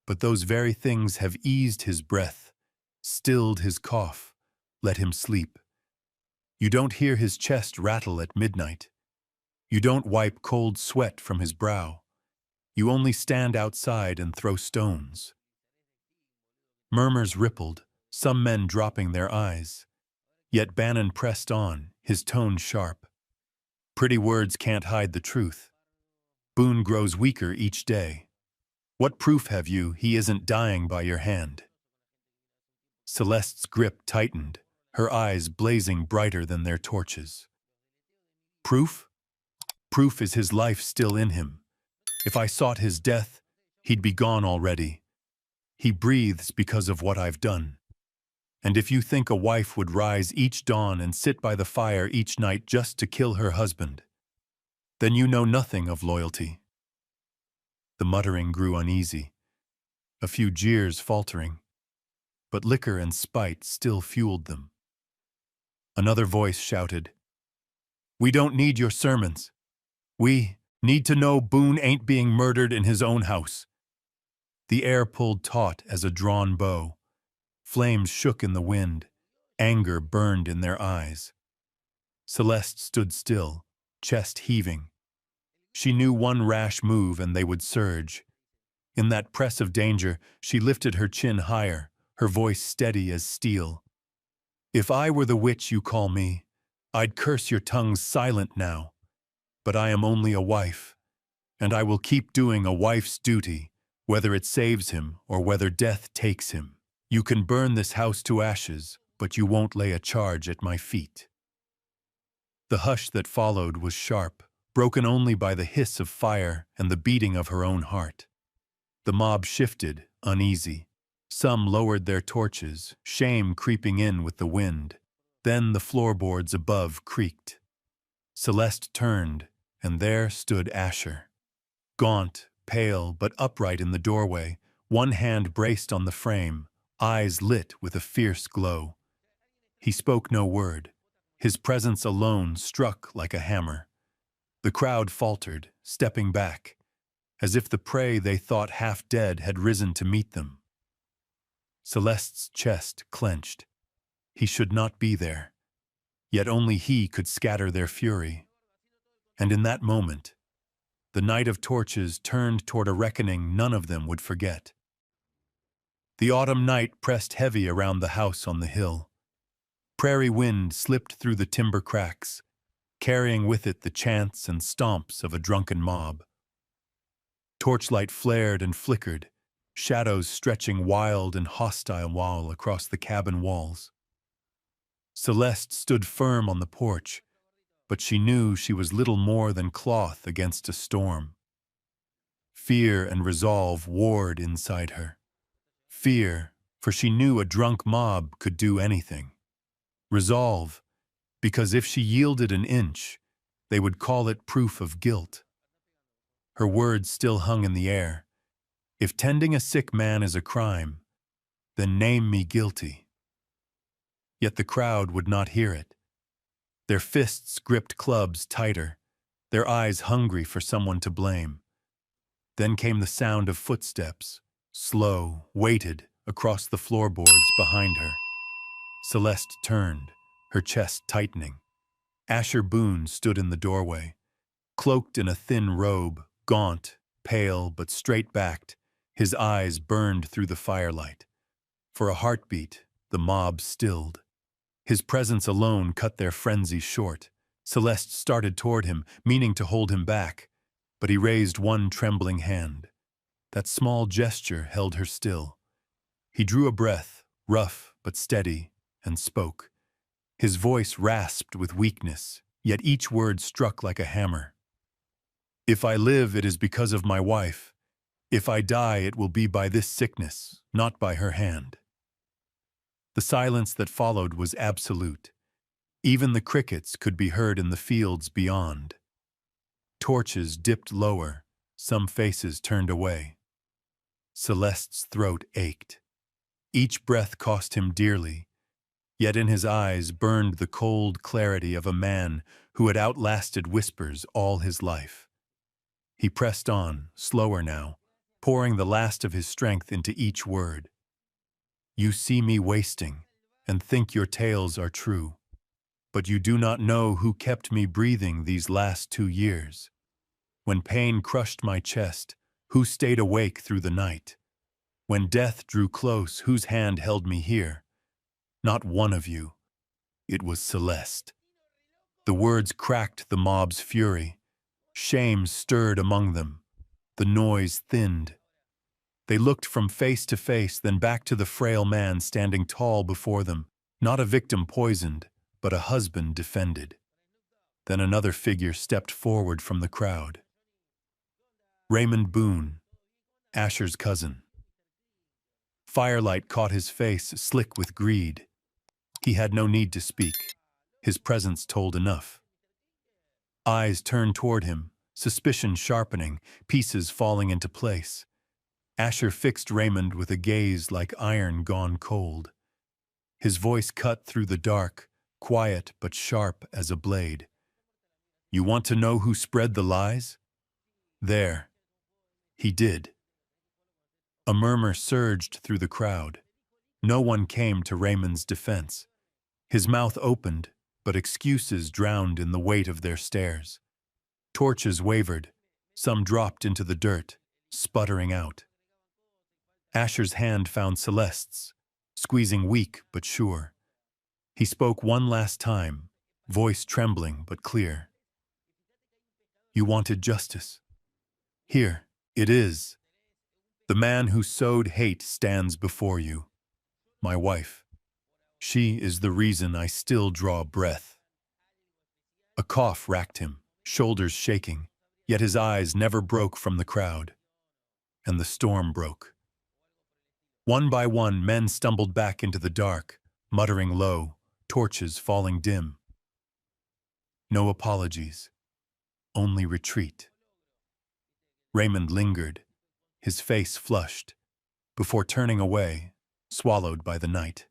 But those very things have eased his breath, stilled his cough, let him sleep. You don't hear his chest rattle at midnight. You don't wipe cold sweat from his brow. You only stand outside and throw stones." Murmurs rippled, some men dropping their eyes. Yet Bannon pressed on, his tone sharp. "Pretty words can't hide the truth. Boone grows weaker each day. What proof have you he isn't dying by your hand?" Celeste's grip tightened, her eyes blazing brighter than their torches. "Proof? Proof is his life still in him. If I sought his death, he'd be gone already. He breathes because of what I've done. And if you think a wife would rise each dawn and sit by the fire each night just to kill her husband, then you know nothing of loyalty." The muttering grew uneasy, a few jeers faltering, but liquor and spite still fueled them. Another voice shouted, "We don't need your sermons. We need to know Boone ain't being murdered in his own house." The air pulled taut as a drawn bow. Flames shook in the wind. Anger burned in their eyes. Celeste stood still, chest heaving. She knew one rash move and they would surge. In that press of danger, she lifted her chin higher, her voice steady as steel. "If I were the witch you call me, I'd curse your tongues silent now. But I am only a wife, and I will keep doing a wife's duty, whether it saves him or whether death takes him. You can burn this house to ashes, but you won't lay a charge at my feet." The hush that followed was sharp, broken only by the hiss of fire and the beating of her own heart. The mob shifted, uneasy. Some lowered their torches, shame creeping in with the wind. Then the floorboards above creaked. Celeste turned, and there stood Asher. Gaunt, pale, but upright in the doorway, one hand braced on the frame, eyes lit with a fierce glow. He spoke no word. His presence alone struck like a hammer. The crowd faltered, stepping back, as if the prey they thought half dead had risen to meet them. Celeste's chest clenched. He should not be there. Yet only he could scatter their fury. And in that moment, the night of torches turned toward a reckoning none of them would forget. The autumn night pressed heavy around the house on the hill. Prairie wind slipped through the timber cracks, carrying with it the chants and stomps of a drunken mob. Torchlight flared and flickered, shadows stretching wild and hostile all across the cabin walls. Celeste stood firm on the porch, but she knew she was little more than cloth against a storm. Fear and resolve warred inside her. Fear, for she knew a drunk mob could do anything. Resolve, because if she yielded an inch, they would call it proof of guilt. Her words still hung in the air. "If tending a sick man is a crime, then name me guilty." Yet the crowd would not hear it. Their fists gripped clubs tighter, their eyes hungry for someone to blame. Then came the sound of footsteps, slow, weighted, across the floorboards behind her. Celeste turned, her chest tightening. Asher Boone stood in the doorway, cloaked in a thin robe, gaunt, pale but straight-backed. His eyes burned through the firelight. For a heartbeat, the mob stilled. His presence alone cut their frenzy short. Celeste started toward him, meaning to hold him back, but he raised one trembling hand. That small gesture held her still. He drew a breath, rough but steady, and spoke. His voice rasped with weakness, yet each word struck like a hammer. "If I live, it is because of my wife. If I die, it will be by this sickness, not by her hand." The silence that followed was absolute. Even the crickets could be heard in the fields beyond. Torches dipped lower, some faces turned away. Celeste's throat ached. Each breath cost him dearly, yet in his eyes burned the cold clarity of a man who had outlasted whispers all his life. He pressed on, slower now, pouring the last of his strength into each word. "You see me wasting, and think your tales are true. But you do not know who kept me breathing these last 2 years. When pain crushed my chest, who stayed awake through the night? When death drew close, whose hand held me here? Not one of you. It was Celeste." The words cracked the mob's fury. Shame stirred among them. The noise thinned. They looked from face to face, then back to the frail man standing tall before them, not a victim poisoned, but a husband defended. Then another figure stepped forward from the crowd. Raymond Boone, Asher's cousin. Firelight caught his face, slick with greed. He had no need to speak. His presence told enough. Eyes turned toward him, suspicion sharpening, pieces falling into place. Asher fixed Raymond with a gaze like iron gone cold. His voice cut through the dark, quiet but sharp as a blade. "You want to know who spread the lies? There. He did." A murmur surged through the crowd. No one came to Raymond's defense. His mouth opened, but excuses drowned in the weight of their stares. Torches wavered. Some dropped into the dirt, sputtering out. Asher's hand found Celeste's, squeezing weak but sure. He spoke one last time, voice trembling but clear. "You wanted justice. Here, it is. The man who sowed hate stands before you. My wife. She is the reason I still draw breath." A cough racked him, shoulders shaking, yet his eyes never broke from the crowd. And the storm broke. One by one, men stumbled back into the dark, muttering low, torches falling dim. No apologies, only retreat. Raymond lingered, his face flushed, before turning away, swallowed by the night.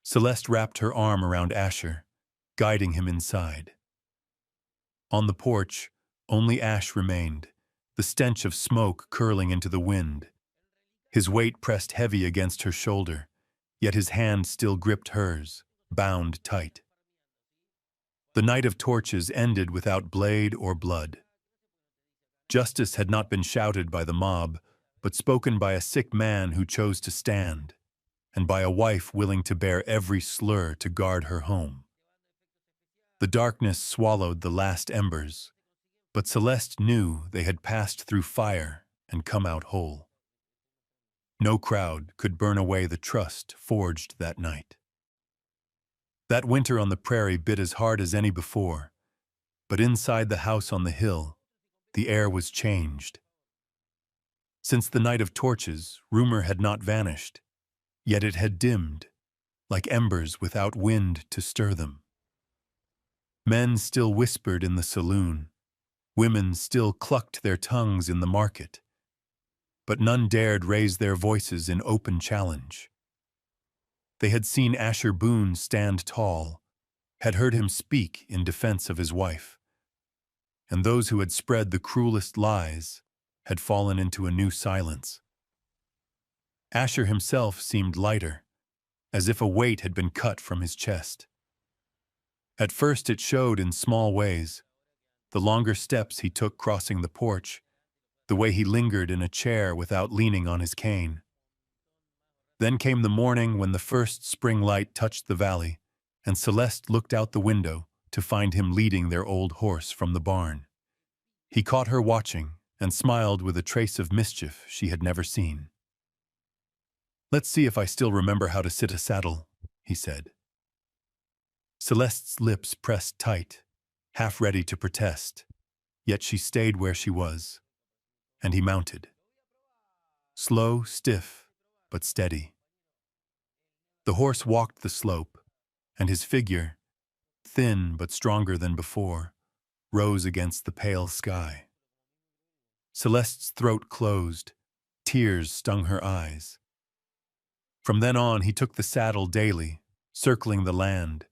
Celeste wrapped her arm around Asher, guiding him inside. On the porch, only ash remained, the stench of smoke curling into the wind. His weight pressed heavy against her shoulder, yet his hand still gripped hers, bound tight. The night of torches ended without blade or blood. Justice had not been shouted by the mob, but spoken by a sick man who chose to stand, and by a wife willing to bear every slur to guard her home. The darkness swallowed the last embers, but Celeste knew they had passed through fire and come out whole. No crowd could burn away the trust forged that night. That winter on the prairie bit as hard as any before, but inside the house on the hill, the air was changed. Since the night of torches, rumor had not vanished, yet it had dimmed, like embers without wind to stir them. Men still whispered in the saloon, women still clucked their tongues in the market, but none dared raise their voices in open challenge. They had seen Asher Boone stand tall, had heard him speak in defense of his wife, and those who had spread the cruelest lies had fallen into a new silence. Asher himself seemed lighter, as if a weight had been cut from his chest. At first it showed in small ways, the longer steps he took crossing the porch, the way he lingered in a chair without leaning on his cane. Then came the morning when the first spring light touched the valley, and Celeste looked out the window to find him leading their old horse from the barn. He caught her watching and smiled with a trace of mischief she had never seen. "Let's see if I still remember how to sit a saddle," he said. Celeste's lips pressed tight, half ready to protest, yet she stayed where she was, and he mounted. Slow, stiff, but steady. The horse walked the slope, and his figure, thin but stronger than before, rose against the pale sky. Celeste's throat closed, tears stung her eyes. From then on, he took the saddle daily, circling the land,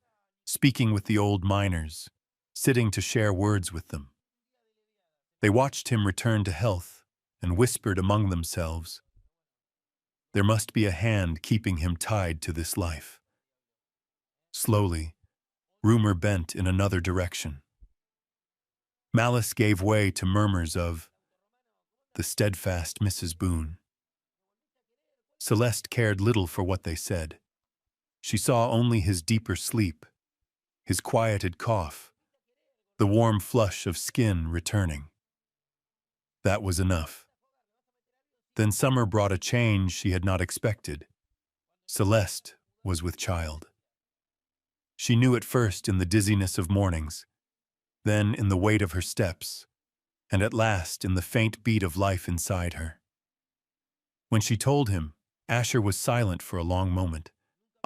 speaking with the old miners, sitting to share words with them. They watched him return to health and whispered among themselves, "There must be a hand keeping him tied to this life." Slowly, rumor bent in another direction. Malice gave way to murmurs of the steadfast Mrs. Boone. Celeste cared little for what they said. She saw only his deeper sleep, his quieted cough, the warm flush of skin returning. That was enough. Then summer brought a change she had not expected. Celeste was with child. She knew it first in the dizziness of mornings, then in the weight of her steps, and at last in the faint beat of life inside her. When she told him, Asher was silent for a long moment,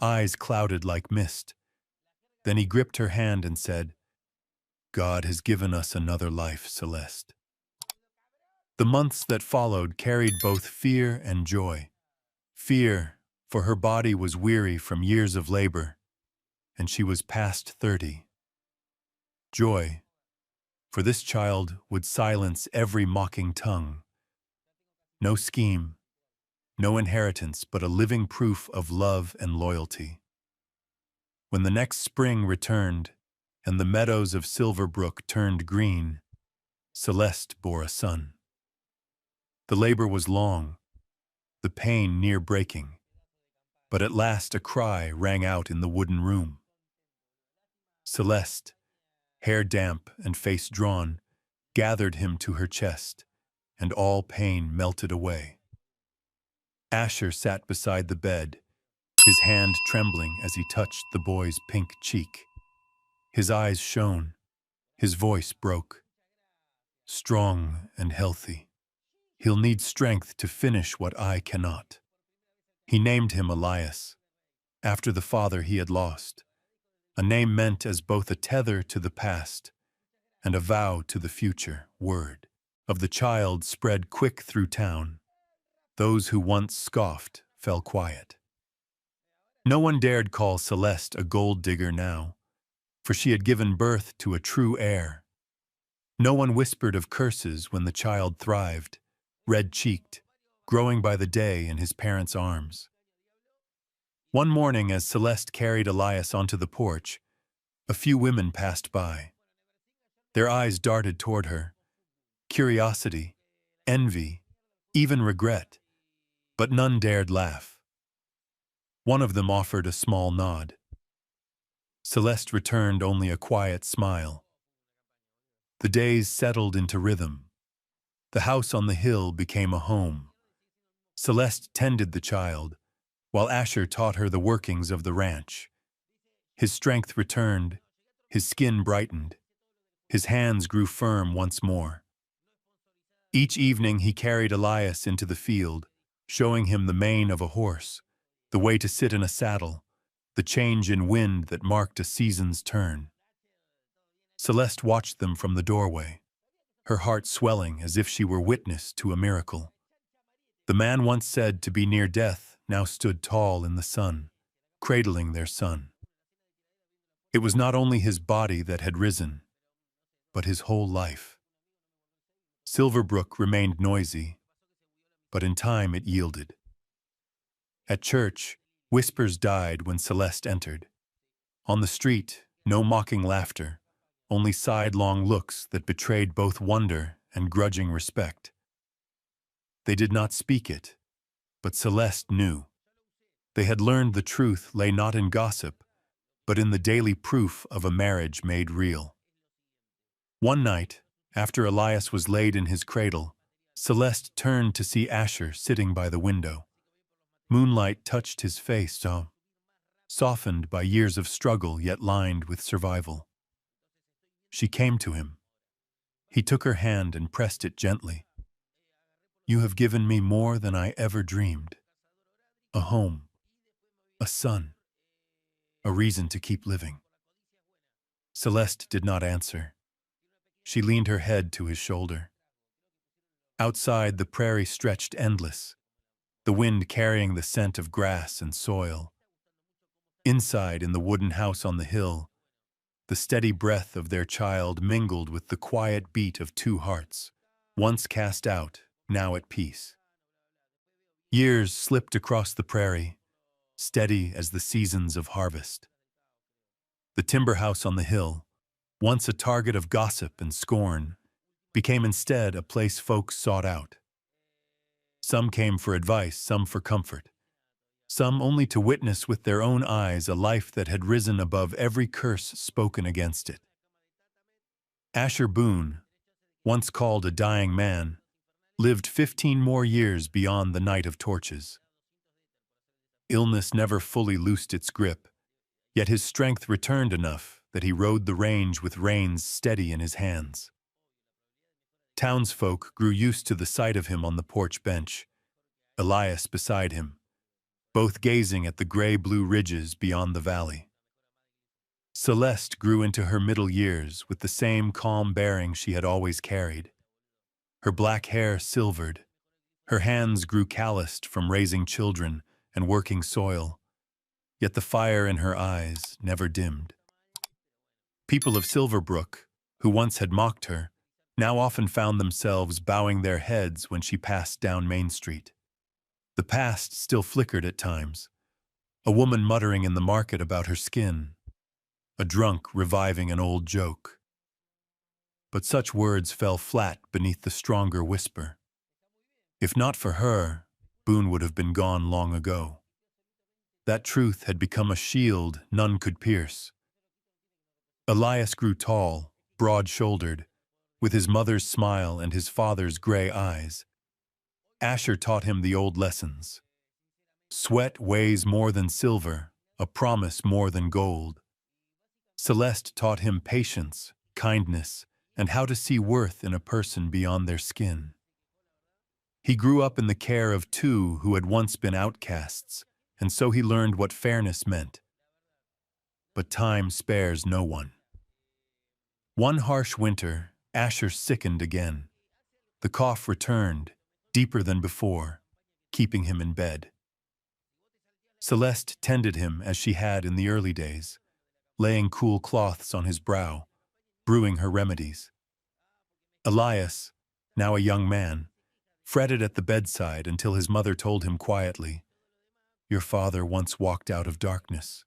eyes clouded like mist. Then he gripped her hand and said, "God has given us another life, Celeste." The months that followed carried both fear and joy. Fear, for her body was weary from years of labor, and she was past 30. Joy, for this child would silence every mocking tongue. No scheme, no inheritance, but a living proof of love and loyalty. When the next spring returned, and the meadows of Silverbrook turned green, Celeste bore a son. The labor was long, the pain near breaking, but at last a cry rang out in the wooden room. Celeste, hair damp and face drawn, gathered him to her chest, and all pain melted away. Asher sat beside the bed, his hand trembling as he touched the boy's pink cheek. His eyes shone, his voice broke. "Strong and healthy. He'll need strength to finish what I cannot." He named him Elias, after the father he had lost, a name meant as both a tether to the past and a vow to the future. Word of the child spread quick through town. Those who once scoffed fell quiet. No one dared call Celeste a gold digger now, for she had given birth to a true heir. No one whispered of curses when the child thrived, red-cheeked, growing by the day in his parents' arms. One morning, as Celeste carried Elias onto the porch, a few women passed by. Their eyes darted toward her, curiosity, envy, even regret, but none dared laugh. One of them offered a small nod. Celeste returned only a quiet smile. The days settled into rhythm. The house on the hill became a home. Celeste tended the child, while Asher taught her the workings of the ranch. His strength returned, his skin brightened, his hands grew firm once more. Each evening he carried Elias into the field, showing him the mane of a horse, the way to sit in a saddle, the change in wind that marked a season's turn. Celeste watched them from the doorway, her heart swelling as if she were witness to a miracle. The man once said to be near death now stood tall in the sun, cradling their son. It was not only his body that had risen, but his whole life. Silverbrook remained noisy, but in time it yielded. At church, whispers died when Celeste entered. On the street, no mocking laughter, only sidelong looks that betrayed both wonder and grudging respect. They did not speak it, but Celeste knew. They had learned the truth lay not in gossip, but in the daily proof of a marriage made real. One night, after Elias was laid in his cradle, Celeste turned to see Asher sitting by the window. Moonlight touched his face, softened by years of struggle yet lined with survival. She came to him. He took her hand and pressed it gently. "You have given me more than I ever dreamed. A home, a son, a reason to keep living." Celeste did not answer. She leaned her head to his shoulder. Outside, the prairie stretched endless, the wind carrying the scent of grass and soil. Inside, in the wooden house on the hill, the steady breath of their child mingled with the quiet beat of two hearts, once cast out, now at peace. Years slipped across the prairie, steady as the seasons of harvest. The timber house on the hill, once a target of gossip and scorn, became instead a place folks sought out. Some came for advice, some for comfort, some only to witness with their own eyes a life that had risen above every curse spoken against it. Asher Boone, once called a dying man, lived 15 more years beyond the night of torches. Illness never fully loosed its grip, yet his strength returned enough that he rode the range with reins steady in his hands. Townsfolk grew used to the sight of him on the porch bench, Elias beside him, both gazing at the gray-blue ridges beyond the valley. Celeste grew into her middle years with the same calm bearing she had always carried. Her black hair silvered, her hands grew calloused from raising children and working soil, yet the fire in her eyes never dimmed. People of Silverbrook, who once had mocked her, now often found themselves bowing their heads when she passed down Main Street. The past still flickered at times, a woman muttering in the market about her skin, a drunk reviving an old joke. But such words fell flat beneath the stronger whisper. If not for her, Boone would have been gone long ago. That truth had become a shield none could pierce. Elias grew tall, broad-shouldered, with his mother's smile and his father's gray eyes. Asher taught him the old lessons. Sweat weighs more than silver, a promise more than gold. Celeste taught him patience, kindness, and how to see worth in a person beyond their skin. He grew up in the care of two who had once been outcasts, and so he learned what fairness meant. But time spares no one. One harsh winter, Asher sickened again. The cough returned, deeper than before, keeping him in bed. Celeste tended him as she had in the early days, laying cool cloths on his brow, brewing her remedies. Elias, now a young man, fretted at the bedside until his mother told him quietly, "Your father once walked out of darkness.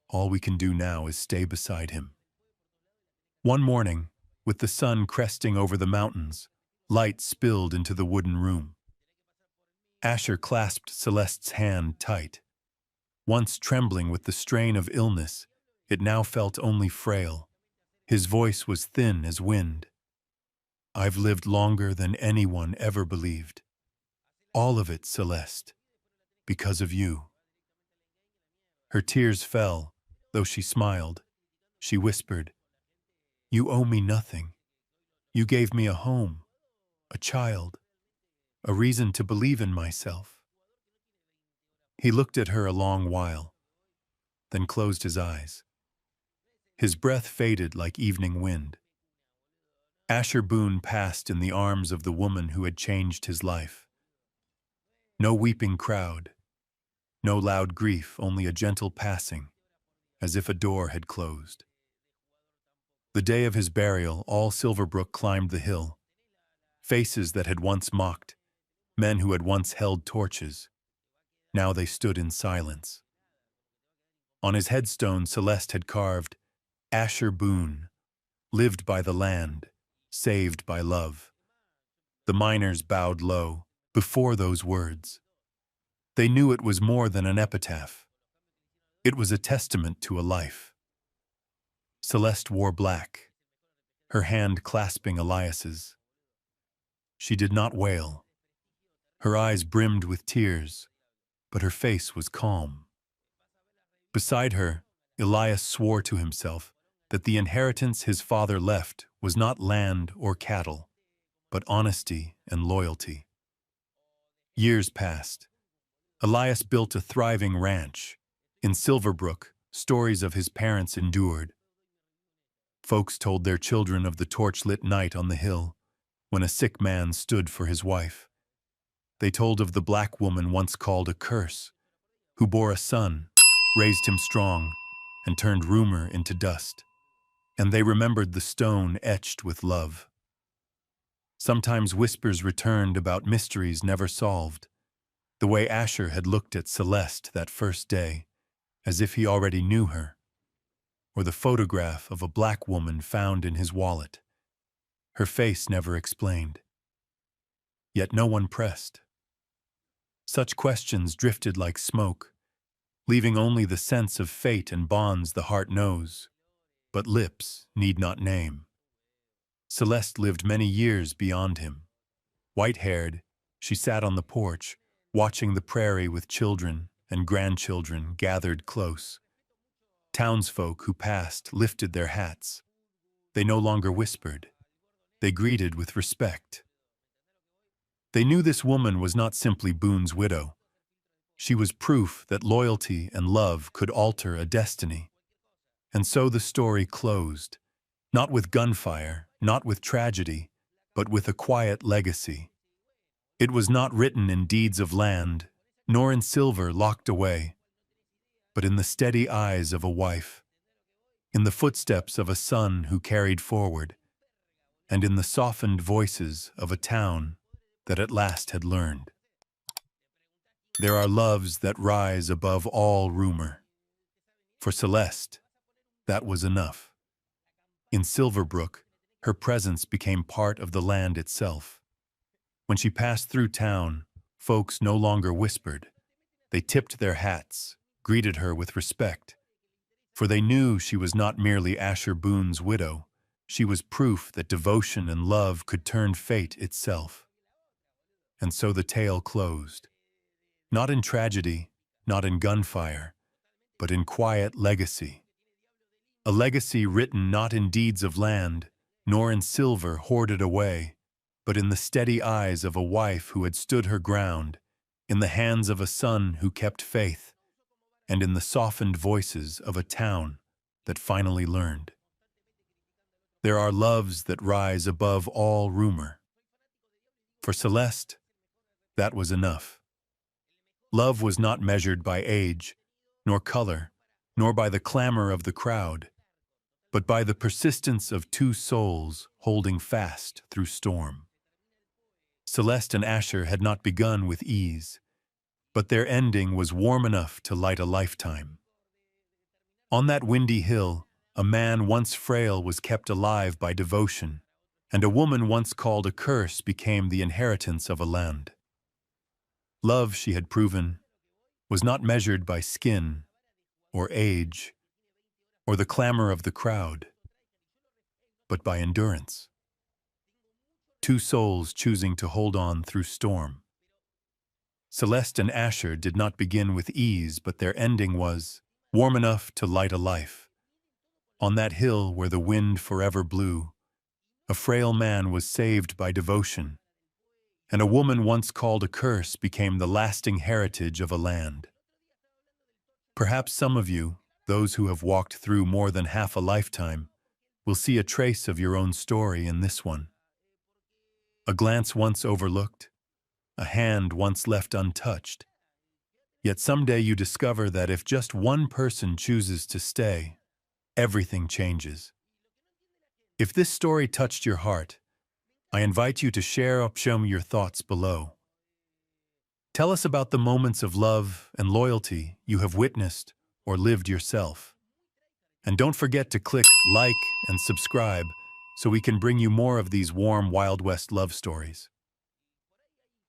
All we can do now is stay beside him." One morning, with the sun cresting over the mountains, light spilled into the wooden room. Asher clasped Celeste's hand tight. Once trembling with the strain of illness, it now felt only frail. His voice was thin as wind. "I've lived longer than anyone ever believed. All of it, Celeste, because of you." Her tears fell, though she smiled. She whispered, "You owe me nothing. You gave me a home, a child, a reason to believe in myself." He looked at her a long while, then closed his eyes. His breath faded like evening wind. Asher Boone passed in the arms of the woman who had changed his life. No weeping crowd, no loud grief, only a gentle passing, as if a door had closed. The day of his burial, all Silverbrook climbed the hill. Faces that had once mocked, men who had once held torches. Now they stood in silence. On his headstone, Celeste had carved, "Asher Boone, lived by the land, saved by love." The miners bowed low before those words. They knew it was more than an epitaph. It was a testament to a life. Celeste wore black, her hand clasping Elias's. She did not wail. Her eyes brimmed with tears, but her face was calm. Beside her, Elias swore to himself that the inheritance his father left was not land or cattle, but honesty and loyalty. Years passed. Elias built a thriving ranch. In Silverbrook, stories of his parents endured. Folks told their children of the torch-lit night on the hill, when a sick man stood for his wife. They told of the black woman once called a curse, who bore a son, raised him strong, and turned rumor into dust. And they remembered the stone etched with love. Sometimes whispers returned about mysteries never solved, the way Asher had looked at Celeste that first day, as if he already knew her, or the photograph of a black woman found in his wallet. Her face never explained. Yet no one pressed. Such questions drifted like smoke, leaving only the sense of fate and bonds the heart knows, but lips need not name. Celeste lived many years beyond him. White-haired, she sat on the porch, watching the prairie with children and grandchildren gathered close. Townsfolk who passed lifted their hats. They no longer whispered. They greeted with respect. They knew this woman was not simply Boone's widow. She was proof that loyalty and love could alter a destiny. And so the story closed, not with gunfire, not with tragedy, but with a quiet legacy. It was not written in deeds of land, nor in silver locked away, but in the steady eyes of a wife, in the footsteps of a son who carried forward, and in the softened voices of a town that at last had learned. There are loves that rise above all rumor. For Celeste, that was enough. In Silverbrook, her presence became part of the land itself. When she passed through town, folks no longer whispered. They tipped their hats, greeted her with respect, for they knew she was not merely Asher Boone's widow. She was proof that devotion and love could turn fate itself. And so the tale closed. Not in tragedy, not in gunfire, but in quiet legacy. A legacy written not in deeds of land, nor in silver hoarded away, but in the steady eyes of a wife who had stood her ground, in the hands of a son who kept faith, and in the softened voices of a town that finally learned. There are loves that rise above all rumor. For Celeste, that was enough. Love was not measured by age, nor color, nor by the clamor of the crowd, but by the persistence of two souls holding fast through storm. Celeste and Asher had not begun with ease, but their ending was warm enough to light a lifetime. On that windy hill, a man once frail was kept alive by devotion, and a woman once called a curse became the inheritance of a land. Love, she had proven, was not measured by skin, or age, or the clamor of the crowd, but by endurance. Two souls choosing to hold on through storm. Celeste and Asher did not begin with ease, but their ending was warm enough to light a life. On that hill where the wind forever blew, a frail man was saved by devotion, and a woman once called a curse became the lasting heritage of a land. Perhaps some of you, those who have walked through more than half a lifetime, will see a trace of your own story in this one. A glance once overlooked, a hand once left untouched. Yet someday you discover that if just one person chooses to stay, everything changes. If this story touched your heart, I invite you to share your thoughts below. Tell us about the moments of love and loyalty you have witnessed or lived yourself. And don't forget to click like and subscribe so we can bring you more of these warm Wild West love stories.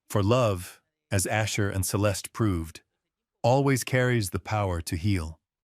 For love, as Asher and Celeste proved, always carries the power to heal.